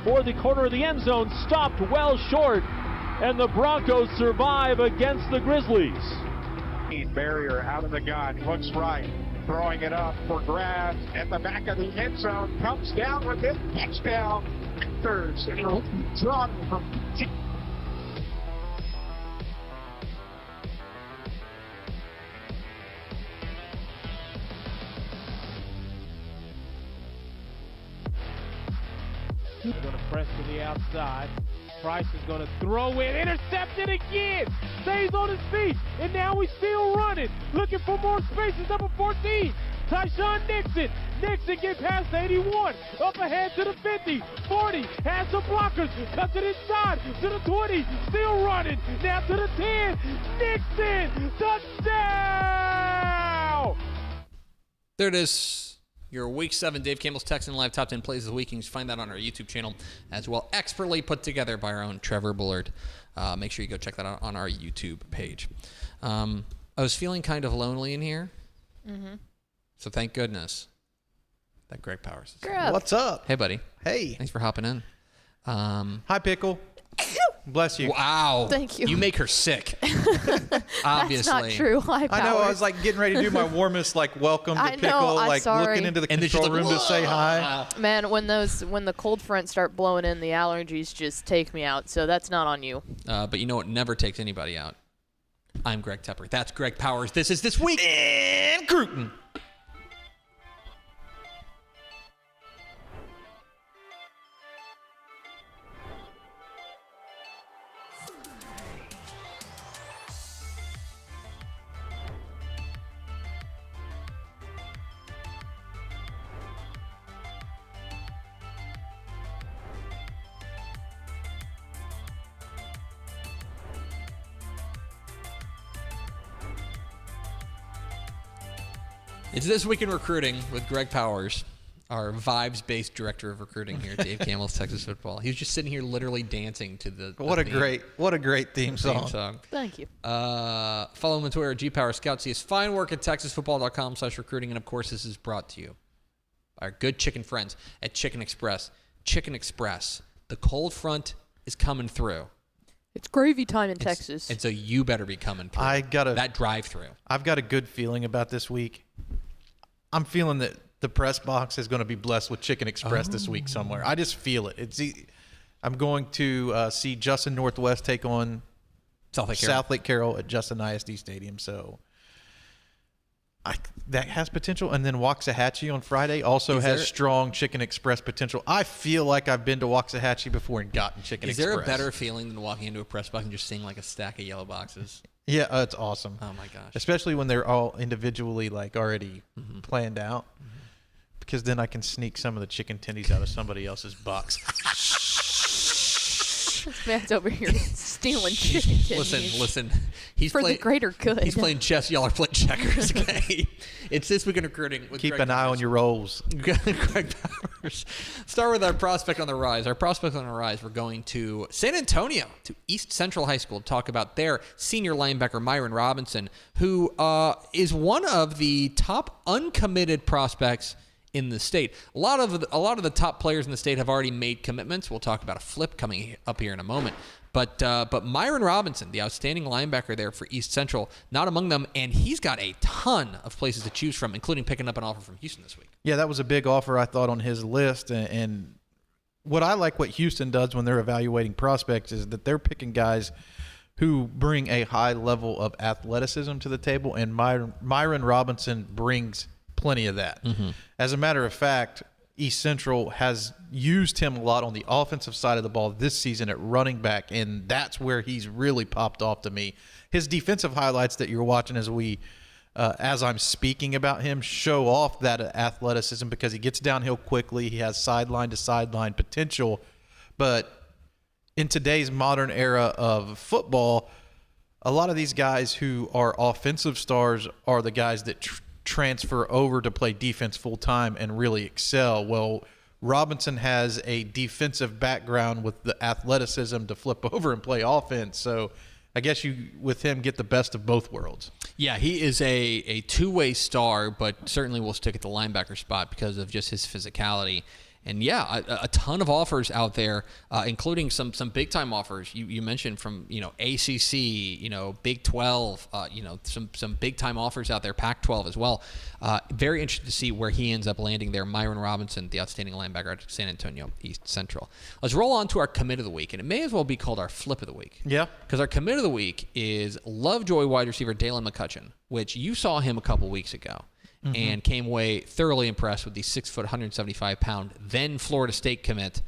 for the corner of the end zone, stopped well short, and the Broncos survive against the Grizzlies. Barrier out of the gun, looks right, throwing it up for grabs at the back of the end zone, comes down with it, touchdown, Panthers, drawn from They're going to press to the outside. Price is going to throw it. Intercepted again. Stays on his feet. And now he's still running. Looking for more space. It's number 14. Tyshawn Nixon. Nixon get past 81. Up ahead to the 50. 40. Has some blockers. Cuts it inside to the 20. Still running. Now to the 10. Nixon. Touchdown. There it is. Your Week 7 Dave Campbell's Texan Live Top 10 Plays of the Week. You can find that on our YouTube channel as well. Expertly put together by our own Trevor Bullard. Make sure you go check that out on our YouTube page. I was feeling kind of lonely in here. Mm-hmm. So thank goodness that Greg Powers is here. What's up? Hey, buddy. Hey. Thanks for hopping in. Hi, Pickle. Bless you. Wow. Thank you. You make her sick. Obviously. That's not true. Hi, I know. I was like getting ready to do my warmest welcome to Pickle, looking into the control room to say hi. Man, when the cold fronts start blowing in, the allergies just take me out. So that's not on you. But you know what never takes anybody out? I'm Greg Tepper. That's Greg Powers. This is This Week in Cruton. It's This Week in Recruiting with Greg Powers. our vibes-based director of recruiting here, Dave Campbell's Texas Football. He was just sitting here literally dancing to the What a great theme song. Thank you. Follow him on Twitter, G-Power Scouts. He has fine work at texasfootball.com/recruiting. And, of course, this is brought to you by our good chicken friends at Chicken Express. Chicken Express. The cold front is coming through. It's gravy time in Texas. And so you better be coming through. That drive-through. I've got a good feeling about this week. I'm feeling that the press box is going to be blessed with Chicken Express this week somewhere. I just feel it. I'm going to see Justin Northwest take on South Lake Carroll at Justin ISD Stadium. So that has potential. And then Waxahachie on Friday also has strong Chicken Express potential. I feel like I've been to Waxahachie before and gotten Chicken Express. Is there a better feeling than walking into a press box and just seeing like a stack of yellow boxes? Yeah, it's awesome. Oh, my gosh. Especially when they're all individually like already planned out. Because then I can sneak some of the chicken tendies out of somebody else's box. This man's over here stealing chicken tendies. Listen. He's for the greater good. He's playing chess. Y'all are playing checkers. Okay. It's This Week in Recruiting. Keep an eye on your rolls. Greg Powers. Start with our prospect on the rise. Our prospect on the rise, we're going to San Antonio, to East Central High School, to talk about their senior linebacker, Myron Robinson, who is one of the top uncommitted prospects in the state. A lot of the top players in the state have already made commitments. We'll talk about a flip coming up here in a moment. But Myron Robinson, the outstanding linebacker there for East Central, not among them, and he's got a ton of places to choose from, including picking up an offer from Houston this week. Yeah, that was a big offer, I thought, on his list. And what I like what Houston does when they're evaluating prospects is that they're picking guys who bring a high level of athleticism to the table, and Myron Robinson brings plenty of that. As a matter of fact, East Central has used him a lot on the offensive side of the ball this season at running back, and that's where he's really popped off to me. His defensive highlights that you're watching as I'm speaking about him show off that athleticism because he gets downhill quickly. He has sideline to sideline potential, but in today's modern era of football, a lot of these guys who are offensive stars are the guys that transfer over to play defense full time and really excel. Well, Robinson has a defensive background with the athleticism to flip over and play offense. So I guess you, with him, get the best of both worlds. Yeah, he is a two-way star, but certainly will stick at the linebacker spot because of just his physicality. And yeah, a ton of offers out there, including some big time offers. You mentioned from ACC, Big 12, some big time offers out there, Pac-12 as well. Very interested to see where he ends up landing there. Myron Robinson, the outstanding linebacker at San Antonio East Central. Let's roll on to our commit of the week, and it may as well be called our flip of the week. Yeah, because our commit of the week is Lovejoy wide receiver Dalen McCutcheon, which you saw him a couple weeks ago. And came away thoroughly impressed with the 6 foot, 175-pound then Florida State commit.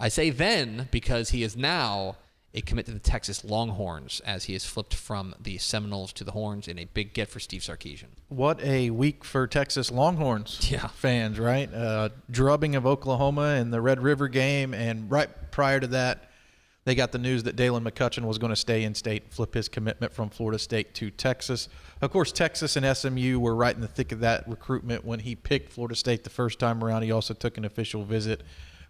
I say then because he is now a commit to the Texas Longhorns as he has flipped from the Seminoles to the Horns in a big get for Steve Sarkisian. What a week for Texas Longhorns fans, right? Drubbing of Oklahoma in the Red River game, and right prior to that, they got the news that Dalen McCutcheon was going to stay in state and flip his commitment from Florida State to Texas. Of course, Texas and SMU were right in the thick of that recruitment when he picked Florida State the first time around. He also took an official visit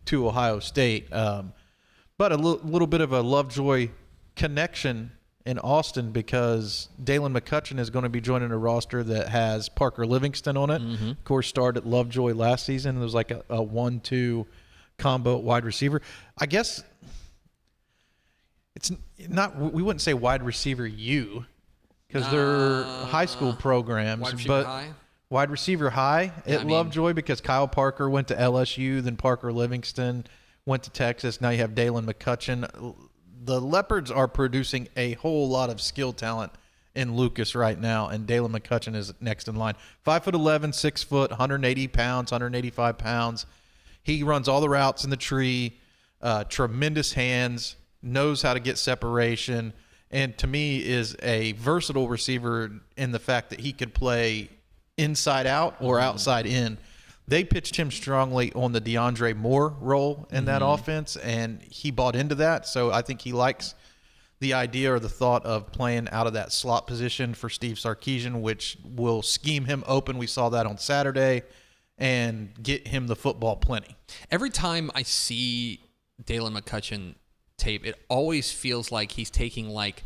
to Ohio State. But a little bit of a Lovejoy connection in Austin because Dalen McCutcheon is going to be joining a roster that has Parker Livingston on it. Of course, started at Lovejoy last season. It was like a 1-2 combo wide receiver. I guess it's not – we wouldn't say wide receiver U because they're high school programs. Wide receiver but high? Wide receiver high at Lovejoy because Kyle Parker went to LSU, then Parker Livingston went to Texas. Now you have Dalen McCutcheon. The Leopards are producing a whole lot of skill talent in Lucas right now, and Dalen McCutcheon is next in line. 5'11", 6 foot, 180 pounds, 185 pounds. He runs all the routes in the tree, tremendous hands, knows how to get separation, and to me is a versatile receiver in the fact that he could play inside out or outside in. They pitched him strongly on the DeAndre Moore role in that offense, and he bought into that. So I think he likes the idea or the thought of playing out of that slot position for Steve Sarkisian, which will scheme him open. We saw that on Saturday. and get him the football plenty. Every time I see Dalen McCutcheon tape, it always feels like he's taking like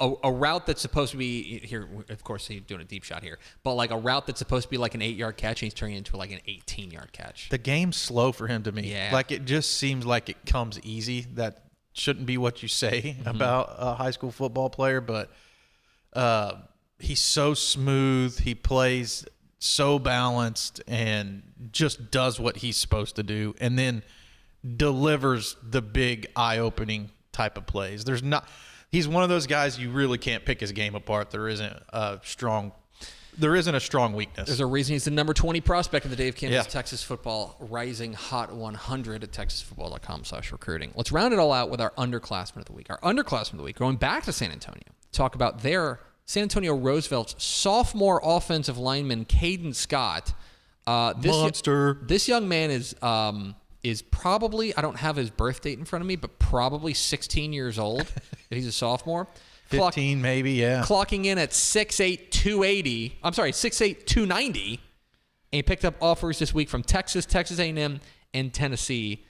a route that's supposed to be here. Of course, he's doing a deep shot here, but like a route that's supposed to be like an 8-yard catch, and he's turning it into like an 18-yard catch. The game's slow for him to me. Yeah. Like it just seems like it comes easy. That shouldn't be what you say about a high school football player, but he's so smooth. He plays so balanced and just does what he's supposed to do, and then delivers the big eye-opening type of plays. He's one of those guys you really can't pick his game apart. There isn't a strong weakness. There's a reason he's the number 20 prospect in the Dave Campbell's Texas Football Rising Hot 100 at texasfootball.com/recruiting. Let's round it all out with our underclassmen of the week. Our underclassmen of the week, going back to San Antonio, talk about their San Antonio Roosevelt's sophomore offensive lineman, Caden Scott. Monster. This young man is probably, I don't have his birth date in front of me, but probably 16 years old if he's a sophomore. 15 maybe, yeah. Clocking in at 6'8", 280. I'm sorry, 6'8", 290. And he picked up offers this week from Texas, Texas A&M, and Tennessee.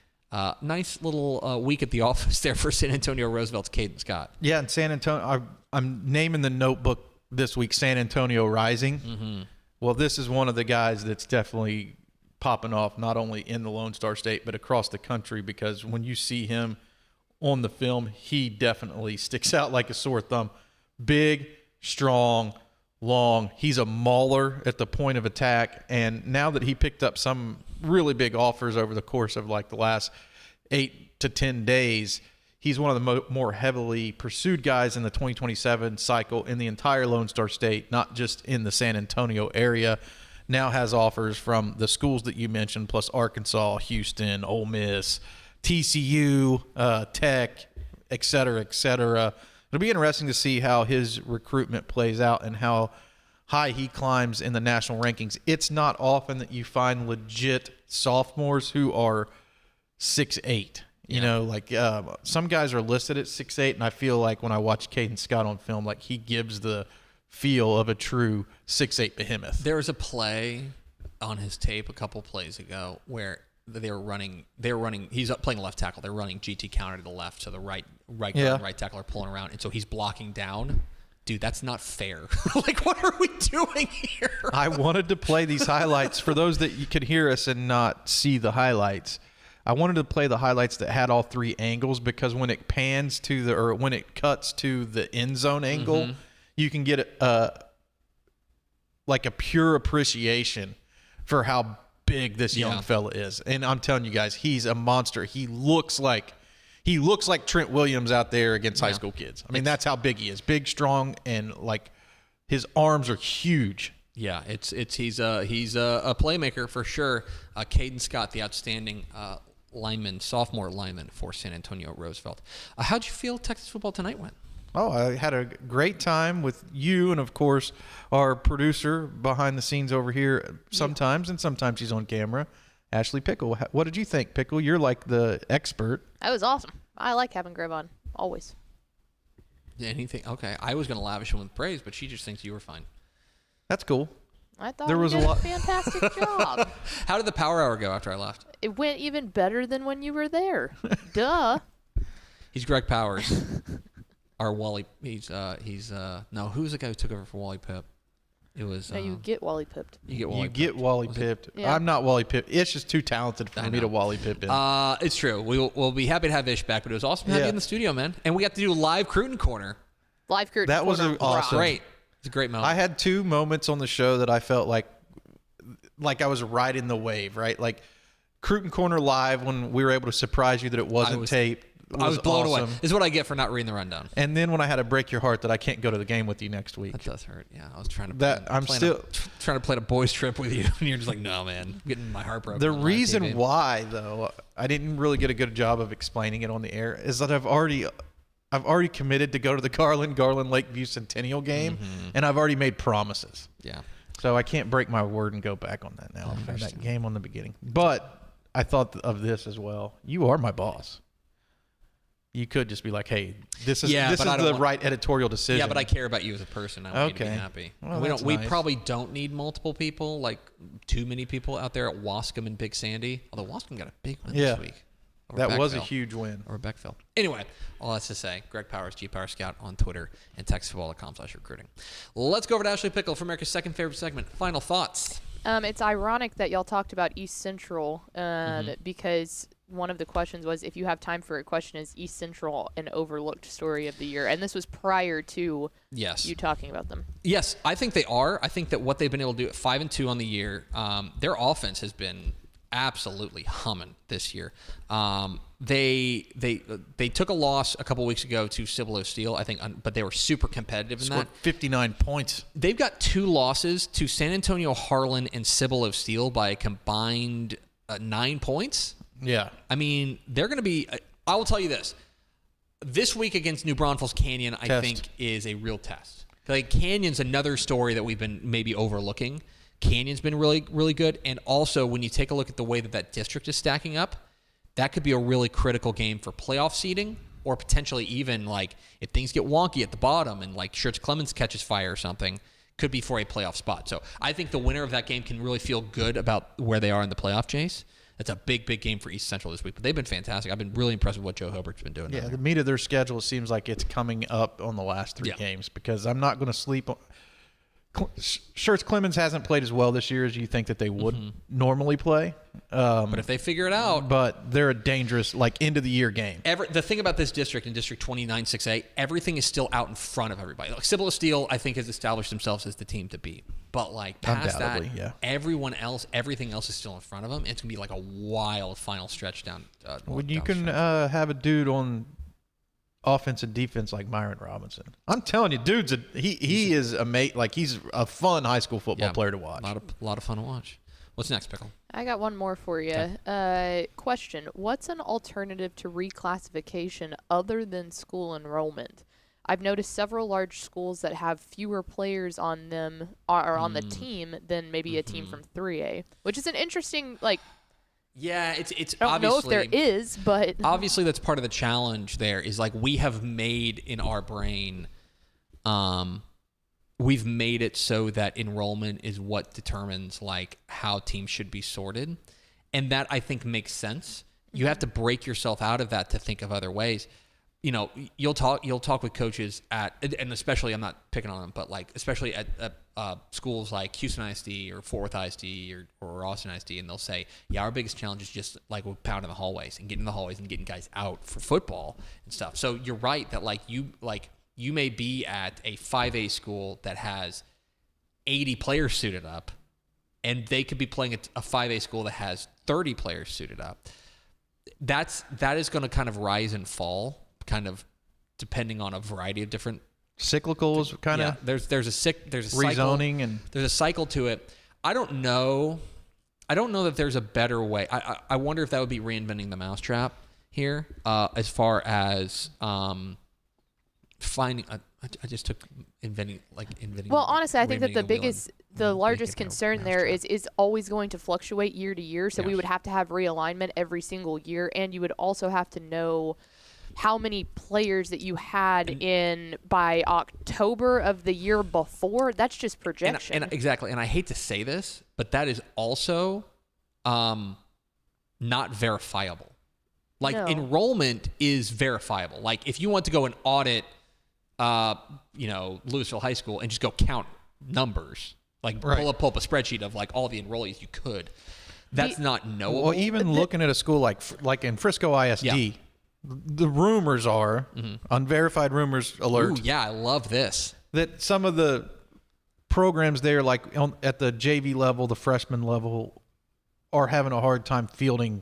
Nice little week at the office there for San Antonio Roosevelt's Caden Scott. Yeah, and San Antonio, I'm naming the notebook this week San Antonio Rising. Mm-hmm. Well, this is one of the guys that's definitely popping off, not only in the Lone Star State, but across the country, because when you see him on the film, he definitely sticks out like a sore thumb. Big, strong, long. He's a mauler at the point of attack, and now that he picked up some really big offers over the course of like the last 8 to 10 days, he's one of the more heavily pursued guys in the 2027 cycle in the entire Lone Star State, not just in the San Antonio area. Now has offers from the schools that you mentioned, plus Arkansas, Houston, Ole Miss, TCU, Tech, et cetera, et cetera. It'll be interesting to see how his recruitment plays out and how high he climbs in the national rankings. It's not often that you find legit sophomores who are 6'8". You know, like some guys are listed at 6'8", and I feel like when I watch Caden Scott on film, like he gives the feel of a true 6'8" behemoth. There was a play on his tape a couple plays ago where they were running. He's up playing left tackle. They're running GT counter to the left, so the right guard, right tackle are pulling around, and so he's blocking down. Dude, that's not fair. Like, what are we doing here? I wanted to play these highlights for those that you could hear us and not see the highlights. I wanted to play the highlights that had all three angles, because when it pans to when it cuts to the end zone angle, you can get like a pure appreciation for how big this young fella is. And I'm telling you guys, he's a monster. He looks like Trent Williams out there against high school kids. I mean, that's how big he is. Big, strong, and like his arms are huge. Yeah, he's a playmaker for sure. Caden Scott, the outstanding sophomore lineman for San Antonio Roosevelt. How'd you feel Texas football tonight went? Oh, I had a great time with you and, of course, our producer behind the scenes over here sometimes, and sometimes she's on camera, Ashley Pickle. What did you think, Pickle? You're like the expert. That was awesome. I like having Griv on, always. Anything? Okay. I was going to lavish him with praise, but she just thinks you were fine. That's cool. I thought you did a fantastic job. How did the power hour go after I left? It went even better than when you were there. Duh. He's Greg Powers. Our Wally, no, who's the guy who took over for Wally Pipp? It was. No, you get Wally pipped. You get Wally pipped. Yeah. I'm not Wally pipped. It's just too talented for me to Wally pip in. It's true. We'll be happy to have Ish back, but it was awesome to have you in the studio, man. And we got to do live Cruton Corner. Live Cruton Corner. That was awesome. Great. It's a great moment. I had two moments on the show that I felt like I was riding the wave, right? Like Cruton Corner live, when we were able to surprise you that it wasn't taped. I was blown away. This is what I get for not reading the rundown. And then when I had to break your heart that I can't go to the game with you next week. That does hurt. Yeah, I was trying to. Trying to plan a boys trip with you, and you're just like, no, man, I'm getting my heart broken. The reason why, though, I didn't really get a good job of explaining it on the air is that I've already committed to go to the Garland Lakeview Centennial game, and I've already made promises. Yeah. So I can't break my word and go back on that now. For that game on the beginning, but I thought of this as well. You are my boss. you could just be like, hey, this is Yeah, this but is I don't the want- right editorial decision. Yeah, but I care about you as a person. I want you to be Okay. happy. Well, we that's don't. We nice. probably don't need multiple people, like too many people out there at Wascom and Big Sandy. Although Wascom got a big win Yeah. this week. over That was a Beckville. huge win. Over Beckville. Anyway, all that's to say, Greg Powers, G Power Scout on Twitter and TexasFootball.com/recruiting. Let's go over to Ashley Pickle for America's second favorite segment. Final thoughts. It's ironic that y'all talked about East Central because one of the questions was, if you have time for a question, is East Central an overlooked story of the year? And this was prior to you talking about them. Yes, I think they are. I think that what they've been able to do at 5-2 on the year, their offense has been absolutely humming this year. They took a loss a couple weeks ago to Cibolo Steel, I think, but they were super competitive in Scored that. 59 points. They've got 2 losses to San Antonio Harlan and Cibolo Steel by a combined 9 points. Yeah. I mean, they're going to be I will tell you this week against New Braunfels Canyon, I think, is a real test. Like, Canyon's another story that we've been maybe overlooking. Canyon's been really, really good. And also, when you take a look at the way that district is stacking up, that could be a really critical game for playoff seeding, or potentially even, like, if things get wonky at the bottom and, like, Schertz Clemens catches fire or something, could be for a playoff spot. So I think the winner of that game can really feel good about where they are in the playoff chase. That's a big, big game for East Central this week. But they've been fantastic. I've been really impressed with what Joe Hobart's been doing. Yeah, the meat of their schedule seems like it's coming up on the last 3 games, because I'm not going to sleep on. Schertz Clemens hasn't played as well this year as you think that they would normally play. But if they figure it out. But they're a dangerous, like, end-of-the-year game. The thing about this district, in District 29 6A, everything is still out in front of everybody. Like, Cibolo Steel, I think, has established themselves as the team to beat. But, like, past that, everyone else, everything else is still in front of them. It's going to be like a wild final stretch down. When you can have a dude on offense and defense like Myron Robinson, I'm telling you, dude's he is a mate. Like, he's a fun high school football player to watch. A lot of fun to watch. What's next, Pickle? I got one more for you. Question: what's an alternative to reclassification other than school enrollment? I've noticed several large schools that have fewer players on them or on the team than maybe a team from 3A, which is an interesting, like. Yeah, it's. I don't know if there is, but obviously that's part of the challenge. There is, like, we have made in our brain, we've made it so that enrollment is what determines, like, how teams should be sorted, and that, I think, makes sense. You have to break yourself out of that to think of other ways. You know, you'll talk with coaches and especially, I'm not picking on them, but, like, especially at schools like Houston ISD or Fort Worth ISD or Austin ISD, and they'll say, yeah, our biggest challenge is just, like, we're pounding the hallways and getting in the hallways and getting guys out for football and stuff. So you're right that, like, you may be at a 5A school that has 80 players suited up, and they could be playing at a 5A school that has 30 players suited up. That is going to kind of rise and fall, kind of depending on a variety of different cyclicals. Kind of there's a rezoning, and there's a cycle to it. I don't know that there's a better way. I wonder if that would be reinventing the mousetrap here, as far as finding. I just took inventing. Well, honestly, I think that the largest concern there is always going to fluctuate year to year. So we would have to have realignment every single year, and you would also have to know how many players that you had in by October of the year before. That's just projection. And exactly. And I hate to say this, but that is also not verifiable. Like, enrollment is verifiable. Like, if you want to go and audit, Louisville High School and just go count numbers, like pull up a spreadsheet of, like, all the enrollees you could. That's not knowable. Well, even looking at a school like in Frisco ISD, the rumors are, unverified rumors alert. Ooh, yeah, I love this. That some of the programs there, like at the JV level, the freshman level, are having a hard time fielding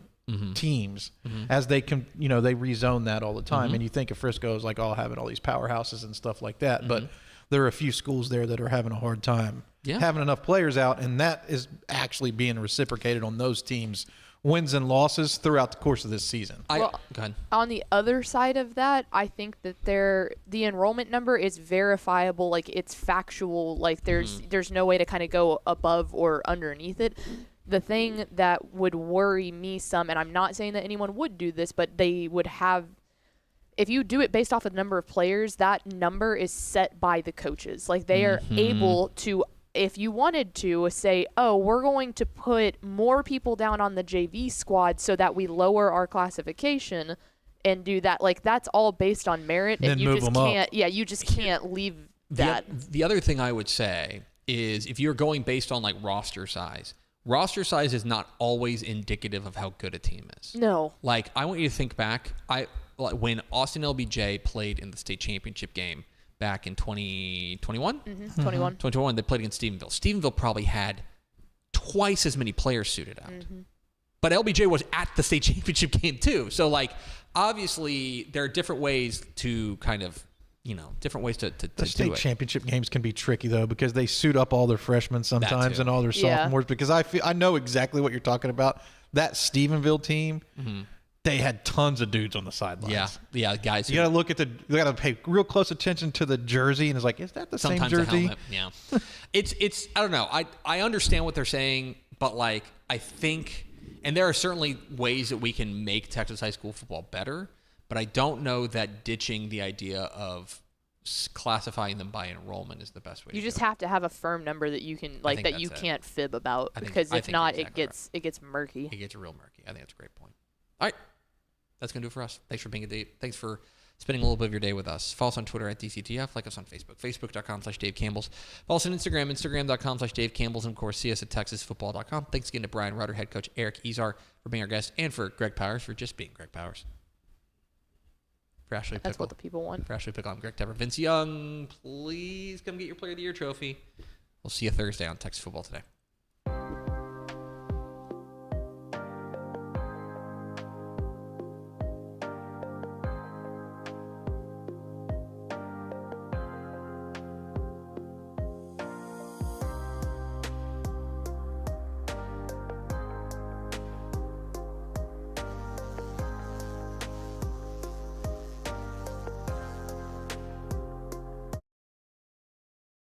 teams as they can, they rezone that all the time. And you think of Frisco as, like, having all these powerhouses and stuff like that, but there are a few schools there that are having a hard time having enough players out, and that is actually being reciprocated on those teams' wins and losses throughout the course of this season. Go ahead. On the other side of that, I think that the enrollment number is verifiable, like, it's factual, like, there's no way to kind of go above or underneath it. The thing that would worry me some, and I'm not saying that anyone would do this, but they would have if you do it based off of the number of players, that number is set by the coaches. Like they are able to, if you wanted to say, oh, we're going to put more people down on the JV squad so that we lower our classification and do that. Like that's all based on merit, and you just can't. Yeah, you just can't leave that. The other thing I would say is if you're going based on like roster size is not always indicative of how good a team is. No. Like I want you to think back. When Austin LBJ played in the state championship game back in 2021? 2021, they played against Stephenville. Stephenville probably had twice as many players suited out. But LBJ was at the state championship game too. So, like, obviously, there are different ways to kind of, different ways to the state championship games can be tricky, though, because they suit up all their freshmen sometimes and all their sophomores. Because I know exactly what you're talking about. That Stephenville team, they had tons of dudes on the sidelines. Yeah, guys. You got to look at you got to pay real close attention to the jersey, and it's like, is that the same jersey? Yeah. It's I don't know. I understand what they're saying, but like I think, and there are certainly ways that we can make Texas high school football better, but I don't know that ditching the idea of classifying them by enrollment is the best way. You just have to have a firm number that you can that you can't fib about, because if not, it gets murky. It gets real murky. I think that's a great point. All right. That's going to do it for us. Thanks for being thanks for spending a little bit of your day with us. Follow us on Twitter at DCTF. Like us on Facebook, facebook.com/Dave Campbell's. Follow us on Instagram, instagram.com/Dave Campbell's. And, of course, see us at texasfootball.com. Thanks again to Bryan, Rudder head coach Eric Ezar for being our guest, and for Greg Powers for just being Greg Powers. For Ashley Pickle. That's what the people want. For Ashley Pickle, I'm Greg Tepper. Vince Young, please come get your Player of the Year trophy. We'll see you Thursday on Texas Football Today.